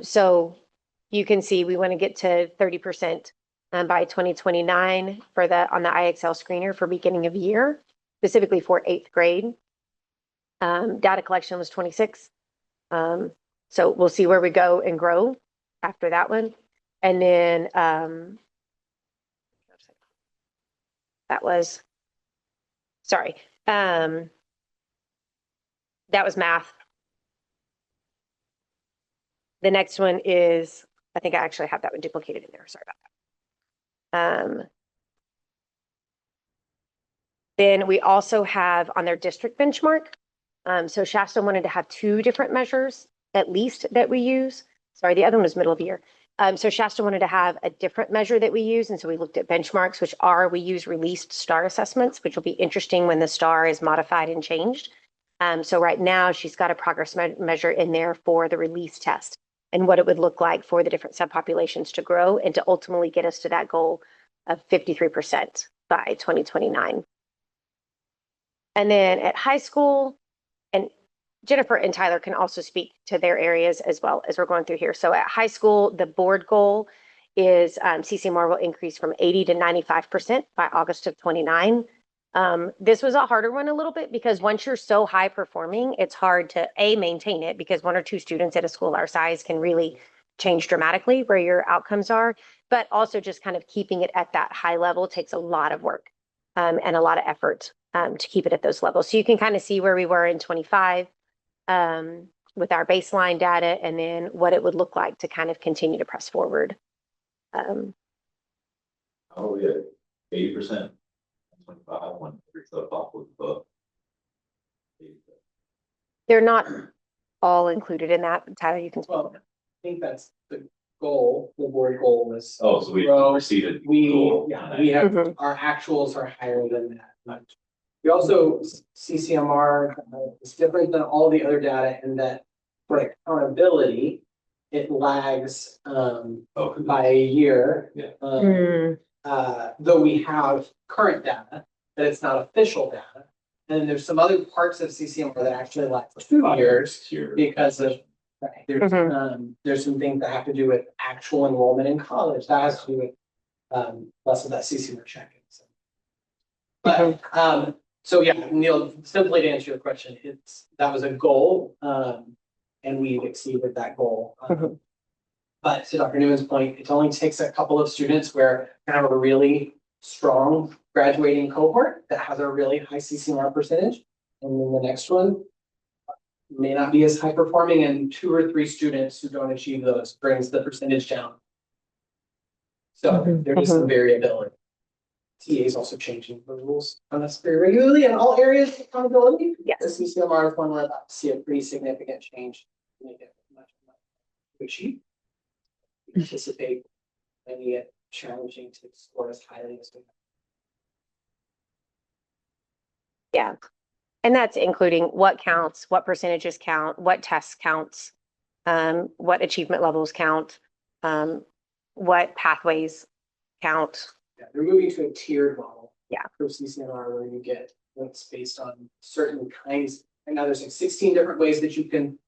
So you can see we want to get to 30% by 2029 for on the IXL screener for beginning of year, specifically for 8th grade. Data collection was 26. So we'll see where we go and grow after that one. And then that was math. The next one is, I think I actually have that one duplicated in there. Sorry about that. Then we also have on their district benchmark. So Shasta wanted to have 2 different measures at least that we use. Sorry, the other one was middle of year. So Shasta wanted to have a different measure that we use. And so we looked at benchmarks, we use released STAR assessments, which will be interesting when the STAR is modified and changed. So right now she's got a progress measure in there for the release test and what it would look like for the different subpopulations to grow and to ultimately get us to that goal of 53% by 2029. And then at high school, and Jennifer and Tyler can also speak to their areas as well as we're going through here. So at high school, the board goal is CCMR will increase from 80 to 95% by August of 29. This was a harder one a little bit because once you're so high performing, it's hard to maintain it because 1 or 2 students at a school our size can really change dramatically where your outcomes are, but also just kind of keeping it at that high level takes a lot of work and a lot of effort to keep it at those levels. So you can kind of see where we were in 25 with our baseline data and then what it would look like to kind of continue to press forward. Oh, yeah, 80%. 25, 1 stuff off with the book. They're not all included in that. Tyler, you can speak. Well, I think that's the goal. The board goal is. Oh, so we exceeded. We have, Mhm. our actuals are higher than that. We also, CCMR is different than all the other data in that for accountability, it lags by a year. Yeah. Though we have current data, that it's not official data. And then there's some other parts of CCMR that actually lag for 2 years because of, right, there's some things that have to do with actual enrollment in college. That has to do with less of that CCMR checking. So. But so yeah, Neil, simply to answer your question, that was a goal, and we've exceeded that goal. But to Dr. Newman's point, it only takes a couple of students where you have a really strong graduating cohort that has a really high CCMR percentage. And then the next one may not be as high performing, and 2 or 3 students who don't achieve those brings the percentage down. So there is some variability. TA is also changing the rules on this very regularly in all areas of accountability. Yes. The CCMR is one where I see a pretty significant change to make it much to achieve. We anticipate finding it challenging to score as highly as we have. Yeah. And that's including what counts, what percentages count, what tests counts, what achievement levels count, what pathways count. Yeah, they're moving to a tiered model. Yeah. For CCNR where you get what's based on certain kinds. And now there's like 16 different ways that you can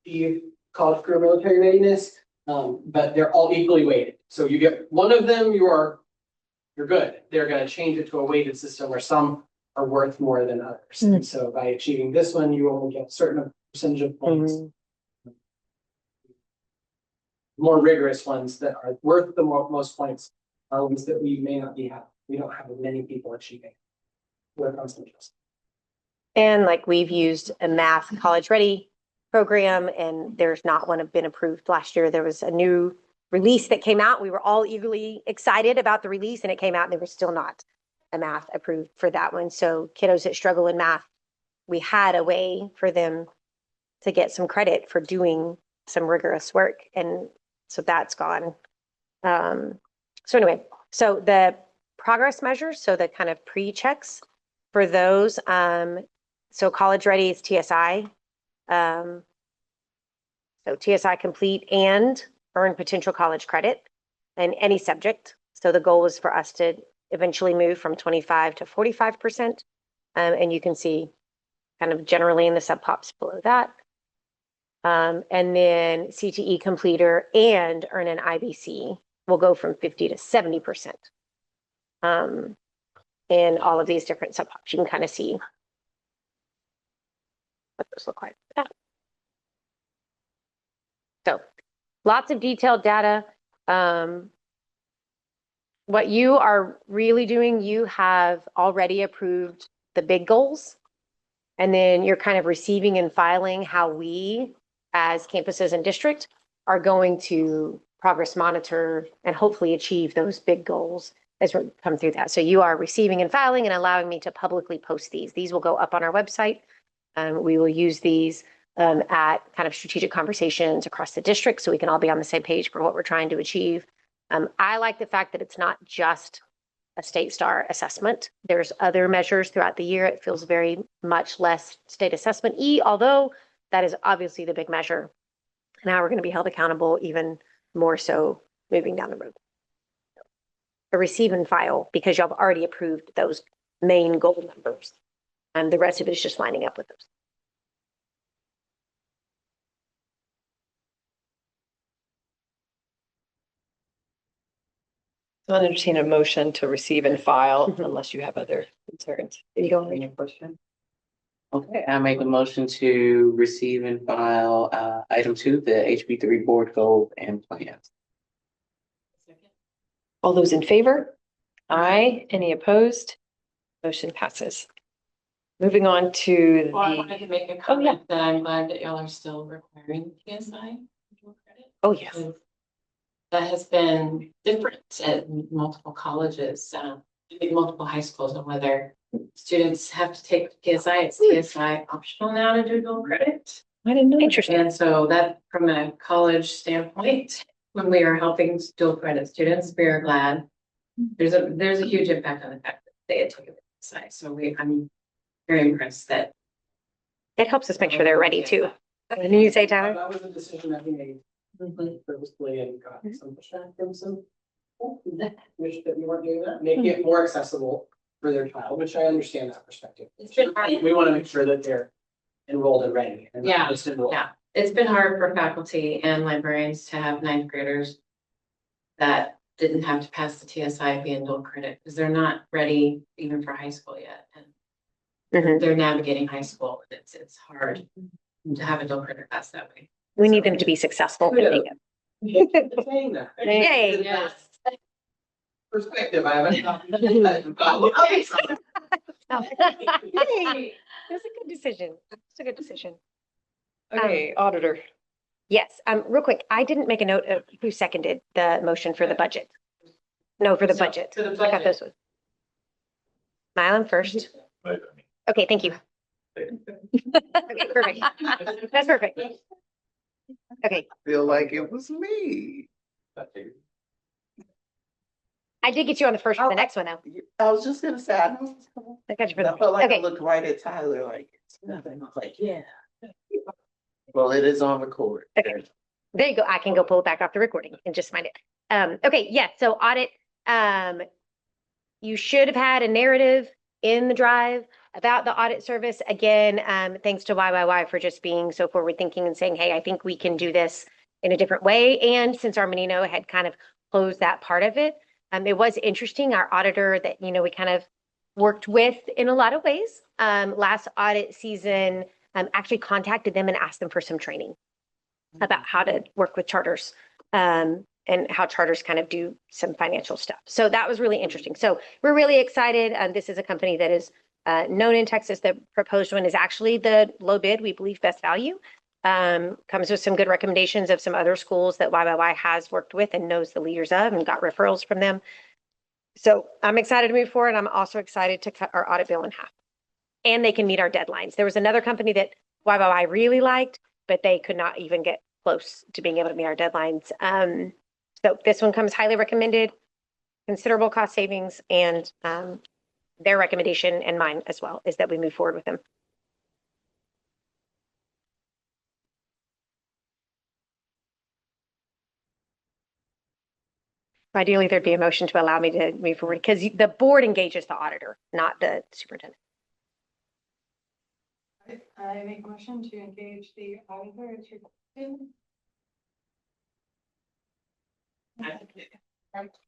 achieve college career military readiness. But they're all equally weighted. So you get one of them, you're good. They're gonna change it to a weighted system where some are worth more than others. And so by achieving this one, you only get a certain percentage of points. More rigorous ones that are worth the most points are ones that we may not we don't have many people achieving. Work on some just. And like we've used a math college ready program and there's not one have been approved last year. There was a new release that came out. We were all eagerly excited about the release and it came out and there was still not a math approved for that one. So kiddos that struggle in math, we had a way for them to get some credit for doing some rigorous work. And so that's gone. So anyway, so the progress measures, so the kind of pre-checks for those, so college ready is TSI. So TSI complete and earn potential college credit in any subject. So the goal is for us to eventually move from 25 to 45%. And you can see kind of generally in the subpops below that. And then CTE completer and earn an IBC will go from 50 to 70%. In all of these different subpops, you can kind of see what those look like. Yeah. So lots of detailed data. What you are really doing, you have already approved the big goals, and then you're kind of receiving and filing how we as campuses and district are going to progress monitor and hopefully achieve those big goals as we come through that. So you are receiving and filing and allowing me to publicly post these. These will go up on our website. We will use these at kind of strategic conversations across the district so we can all be on the same page for what we're trying to achieve. I like the fact that it's not just a state star assessment. There's other measures throughout the year. It feels very much less state assessment-y, although that is obviously the big measure. Now we're going to be held accountable even more so moving down the road. A receive and file because y'all have already approved those main goal numbers. And the rest of it is just lining up with those. I'll entertain a motion to receive and file unless you have other concerns. There you go. Any question? Okay, I make a motion to receive and file item 2, the HB3 board goals and plans. All those in favor? Aye. Any opposed? Motion passes. Moving on to Well, I wanted the, to make a comment that I'm glad that y'all are still requiring TSI credit. Oh, yes. That has been different at multiple colleges, I think multiple high schools, and whether students have to take TSI, it's TSI optional now to do dual credit. I didn't know. Interesting. And so that from a college standpoint, when we are helping dual credit students, we are glad. There's a huge impact on the fact that they had taken TSI. So I'm very impressed that. It helps us make sure they're ready too. What did you say, Tyler? That was a decision that we made. Purposefully and got some pushback from some. Wish that we weren't doing that, make it more accessible for their child, which I understand that perspective. It's been hard. We want to make sure that they're enrolled and ready. And not Yeah, just enrolled. Yeah, it's been hard for faculty and librarians to have ninth graders that didn't have to pass the TSI be in dual credit because they're not ready even for high school yet. And they're navigating high school. It's hard to have a dual credit class that way. We need them to be successful. Saying that. Yay. Yes. Perspective, I haven't. Hey, that's a good decision. It's a good decision. Okay, auditor. Yes, real quick, I didn't make a note of who seconded the motion for the budget. No, for the budget. For the I got budget. those ones. Mylan first. Okay, thank you. Okay, perfect. That's perfect. Okay, Feel like it was me. I did get you on the first for the next one though. I was just gonna say, I I got you for the, felt like I okay, looked right at Tyler, like, it's nothing. I was like, yeah. Well, it is on record. Okay. There you go. I can go pull it back off the recording and just find it. Okay, yeah, so audit, you should have had a narrative in the drive. about the audit service. Again, thanks to YYY for just being so forward thinking and saying, hey, I think we can do this in a different way. And since Armanino had kind of closed that part of it, it was interesting. Our auditor that, we kind of worked with in a lot of ways, last audit season, actually contacted them and asked them for some training about how to work with charters, and how charters kind of do some financial stuff. So that was really interesting. So we're really excited. This is a company that is known in Texas. The proposed one is actually the low bid, we believe best value. Comes with some good recommendations of some other schools that YYY has worked with and knows the leaders of and got referrals from them. So I'm excited to move forward. I'm also excited to cut our audit bill in half. And they can meet our deadlines. There was another company that YYY really liked, but they could not even get close to being able to meet our deadlines. So this one comes highly recommended, considerable cost savings, and their recommendation and mine as well is that we move forward with them. Ideally, there'd be a motion to allow me to move forward because the board engages the auditor, not the superintendent. I make a motion to engage the auditor as requested.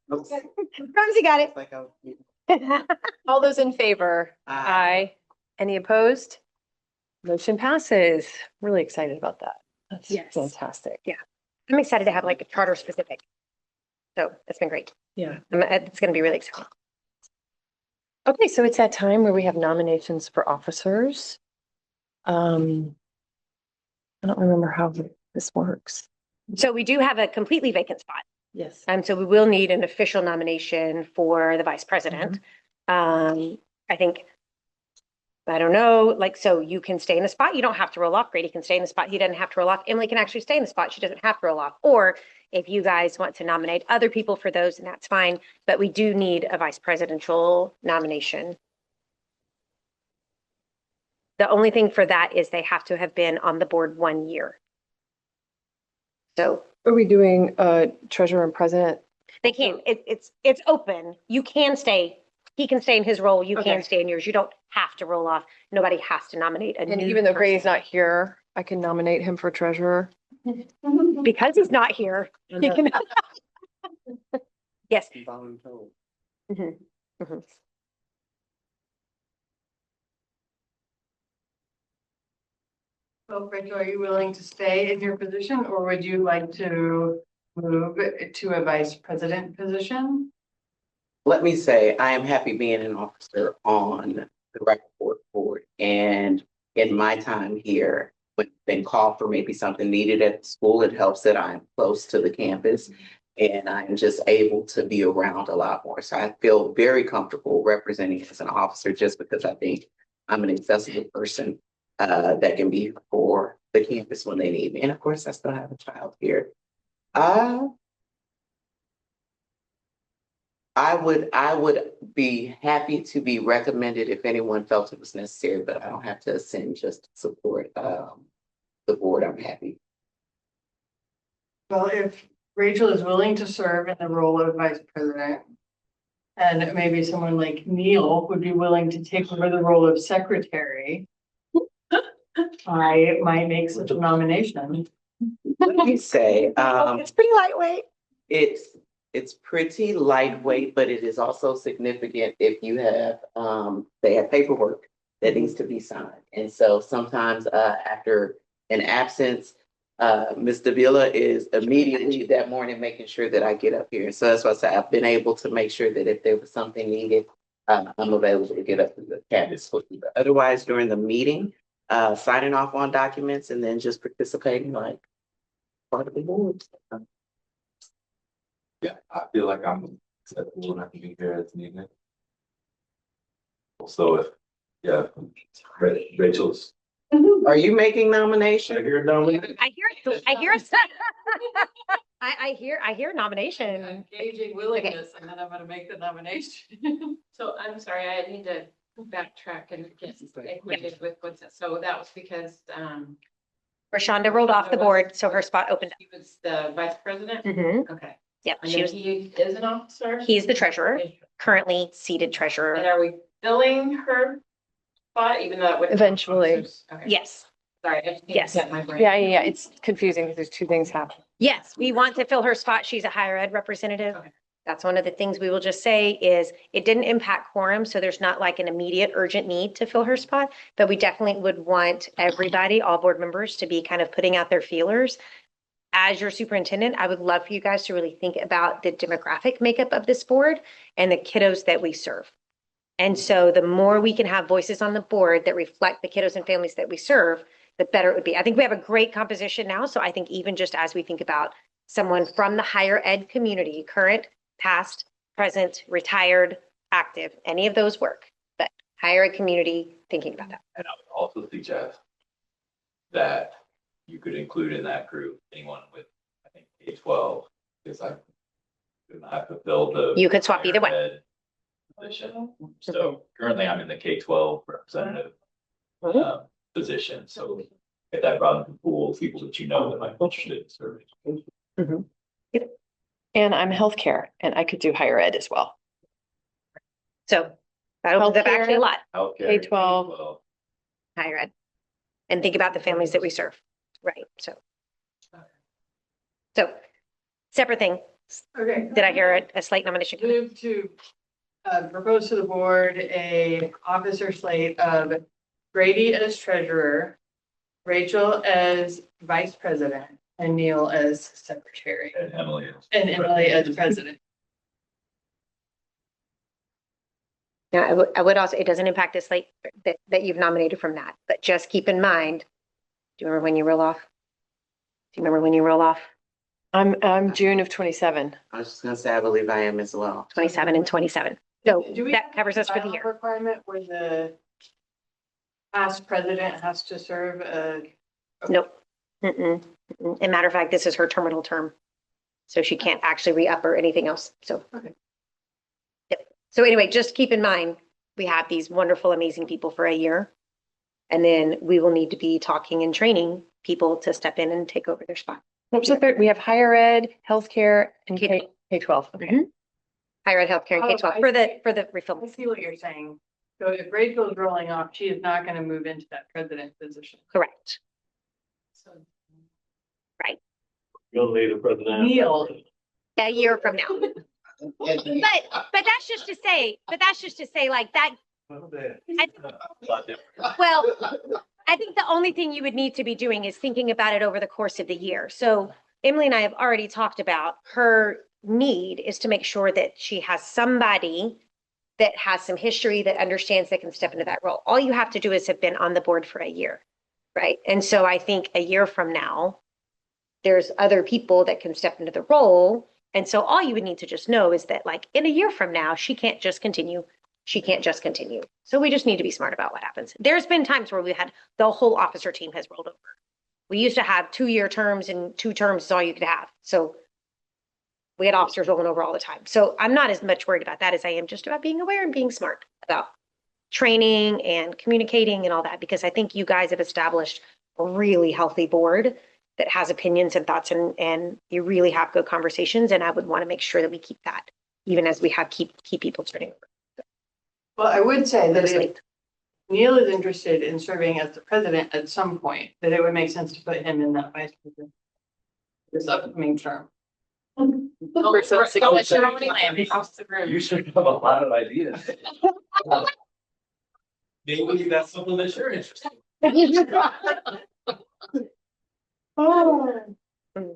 Ramsey got it. Like I- All those in favor? Aye. Any opposed? Motion passes. Really excited about that. That's Yes. fantastic. I'm excited to have like a charter specific. So it's been great. Yeah. It's going to be really exciting. Okay, so it's that time where we have nominations for officers. I don't remember how this works. So we do have a completely vacant spot. Yes. So we will need an official nomination for the vice president. I think, I don't know, like, so you can stay in the spot. You don't have to roll off. Grady can stay in the spot. He doesn't have to roll off. Emily can actually stay in the spot. She doesn't have to roll off. Or if you guys want to nominate other people for those, then that's fine. But we do need a vice presidential nomination. The only thing for that is they have to have been on the board 1 year. So Are we doing treasurer and president? they can, it's open. You can stay. He can stay in his role. You Okay. can stay in yours. You don't have to roll off. Nobody has to nominate a And new even though Grady's person. not here, I can nominate him for treasurer. Because he's not here, he can. Yes. Voluntold. Mhm, mhm. Well, Rachel, are you willing to stay in your position or would you like to move to a vice president position? Let me say, I am happy being an officer on the Rapoport board. And in my time here, when been called for maybe something needed at the school, it helps that I'm close to the campus. And I'm just able to be around a lot more. So I feel very comfortable representing as an officer just because I think I'm an accessible person that can be for the campus when they need me. And of course, I still have a child here. I would be happy to be recommended if anyone felt it was necessary, but I don't have to ascend just to support the board. I'm happy. Well, if Rachel is willing to serve in the role of vice president, and maybe someone like Neil would be willing to take over the role of secretary, I might make such a nomination. Let me say, It's pretty lightweight. it's pretty lightweight, but it is also significant if you have, they have paperwork that needs to be signed. And so sometimes after an absence, Ms. Davila is immediately that morning making sure that I get up here. So that's why I say I've been able to make sure that if there was something needed, I'm available to get up to the campus quickly. But otherwise, during the meeting, signing off on documents and then just participating like part of the board. Yeah, I feel like I'm acceptable and I can be here as needed. So if, yeah, Rachel's. Are you making nominations? You're nominated. I hear nomination. Gauging willingness, and then I'm gonna make the nomination. So I'm sorry, I need to backtrack and get acquainted with what's, so that was because, Rashonda rolled off the board, so her spot opened He was the vice president? up. Okay. Yep, And she then was, he is an officer? he's the treasurer, currently seated treasurer. And are we filling her spot, even though that would. Eventually. Okay. Yes, Sorry, I just need to Yes. set my brain. Yeah. It's confusing because there's two things happening. yes, we want to fill her spot. She's a higher ed representative. Okay. That's one of the things we will just say is it didn't impact quorum, so there's not like an immediate urgent need to fill her spot. But we definitely would want everybody, all board members, to be kind of putting out their feelers. As your superintendent, I would love for you guys to really think about the demographic makeup of this board and the kiddos that we serve. And so the more we can have voices on the board that reflect the kiddos and families that we serve, the better it would be. I think we have a great composition now. So I think even just as we think about someone from the higher ed community, current, past, present, retired, active, any of those work, but higher ed community, thinking about that. And I would also suggest that you could include in that group anyone with, I think, K-12, because I do not have to fill the. You could swap either way. higher ed Position. So currently I'm in the K-12 representative position, so if that brought in the pool, of people that you know that might be interested in serving. And I'm healthcare and I could do higher ed as well. So that opens up actually a lot, Healthcare. K-12. K-12. higher ed. And think about the families that we serve, right? So separate thing. Okay. Did I hear a slate nomination? Move to propose to the board a officer slate of Grady as treasurer, Rachel as vice president, and Neil as secretary, And Emily. and Emily as president. Yeah, I would also, it doesn't impact the slate that you've nominated from that, but just keep in mind, do you remember when you roll off? Do you remember when you roll off? I'm June of 27. I was just gonna say, I believe I am as well. 27 and 27. So Do we that covers us for the have a year. requirement where the past president has to serve a. Nope. Mm-mm. Mm-mm. And matter of fact, this is her terminal term. So she can't actually re-up or anything else. So. Okay. Yep. So anyway, just keep in mind, we have these wonderful, amazing people for a year. And then we will need to be talking and training people to step in and take over their spot. What was the third? We have higher ed, healthcare, and K- K-12. Okay. Mhm. Higher ed, healthcare, and Oh, K-12 I for the I refill. see what you're saying. So if Rachel's rolling off, she is not gonna move into that president position. Correct. You'll need a president. Neil. A year from now. But that's just to say, like that, well, I think the only thing you would need to be doing is thinking about it over the course of the year. So Emily and I have already talked about her need is to make sure that she has somebody that has some history, that understands, that can step into that role. All you have to do is have been on the board for a year, right? And so I think a year from now, there's other people that can step into the role. And so all you would need to just know is that like in a year from now, she can't just continue. She can't just continue. So we just need to be smart about what happens. There's been times where we had the whole officer team has rolled over. We used to have 2-year terms, and 2 terms is all you could have. So we had officers rolling over all the time. So I'm not as much worried about that as I am just about being aware and being smart about training and communicating and all that, because I think you guys have established a really healthy board that has opinions and thoughts, and you really have good conversations. And I would want to make sure that we keep that, even as we have keep people turning over. Well, I would say that This if late. Neil is interested in serving as the president at some point, that it would make sense to put him in that vice president this upcoming term. You should have a lot of ideas. Maybe that's something that you're interested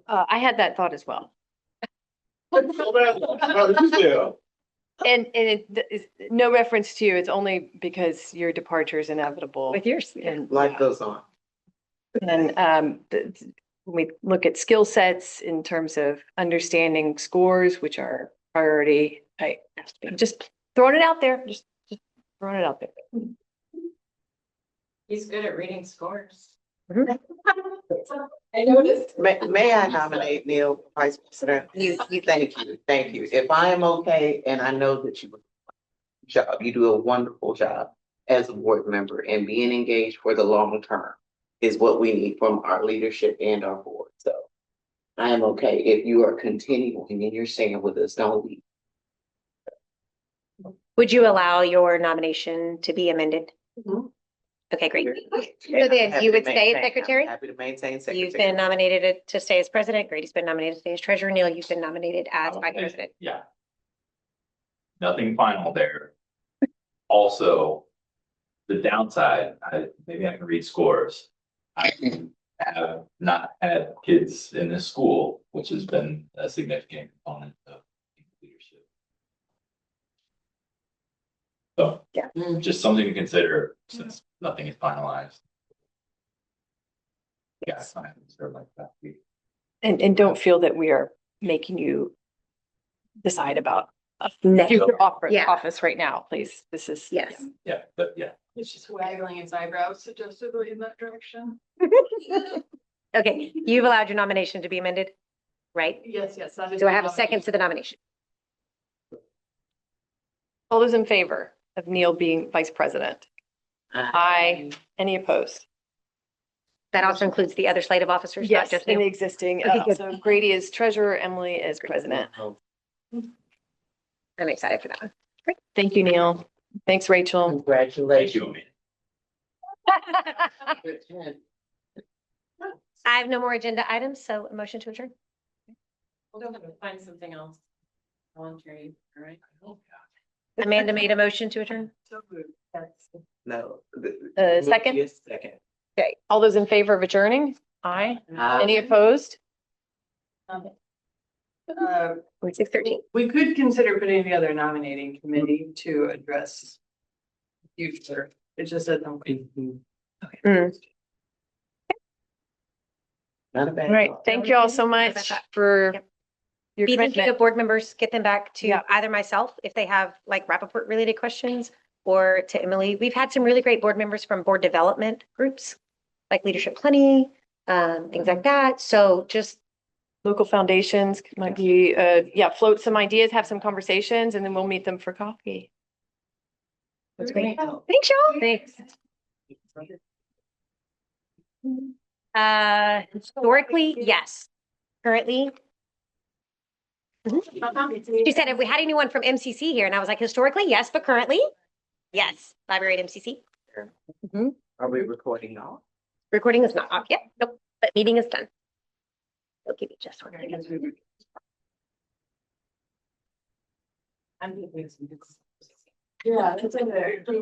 I had that thought as well. Yeah. And it is no reference to you. It's only because your departure is inevitable. With yours. And Life goes on. when we look at skill sets in terms of understanding scores, which are priority, I just throwing it out there, just throwing it out there. He's good at reading scores. Mhm. I noticed. May I nominate Neil vice president? You Thank you. If I am okay, and I know that you do a wonderful job as a board member, and being engaged for the long term is what we need from our leadership and our board. So I am okay if you are continuing and you're staying with us, don't leave. Would you allow your nomination to be amended? Okay, great. So And then I'm you happy would to stay as maintain- I'm secretary? Happy to maintain You've secretary. been nominated to stay as president. Grady's been nominated to stay as treasurer. Neil, you've been nominated as vice president. Yeah. Nothing final there. Also, the downside, maybe I can read scores. I have not had kids in this school, which has been a significant component of leadership. So, Yeah. just something to consider since nothing is finalized. Yeah, it's fine. Sort of like that. And don't feel that we are making you decide about a No. future Yeah. office right now, please. This is. Yes. Yeah, but yeah. It's just waggling its eyebrows suggestively in that direction. Okay, you've allowed your nomination to be amended, right? Yes, yes. that is Do I the have a second to the nomination? All those in favor of Neil being vice president? Aye. Any opposed? That also includes the other slate of officers, not Yes, just in the Neil? existing. Okay, good. So Grady is treasurer, Emily is president. I'm excited for that one. Thank you, Neil. Thanks, Rachel. Thank Congratulations. you. I have no more agenda items, so a motion to adjourn. We'll find something else. Voluntary, all right? Amanda made a motion to adjourn. So moved. No. Second? Yes, second. Okay, all those in favor of adjourning? Aye. Aye. Any opposed? 6:13. We could consider putting together a nominating committee to address future. It just said. Not a bad. All right, thought. thank you all so much for Yep. your Be thinking commitment. of board members, get them back to Yeah. either myself if they have like Rapoport related questions or to Emily. We've had some really great board members from board development groups like Leadership Plenty, things like that. So just Local foundations might be, float some ideas, have some conversations, and then we'll meet them for coffee. that's great. Thanks, y'all. Thanks. Historically, yes. Currently. She said, have we had anyone from MCC here? And I was like, historically, yes, but currently, yes. Library at MCC. Are we recording now? Recording is not off yet. Nope, but meeting is done. They'll give you just one. I'm. Yeah, it's in there.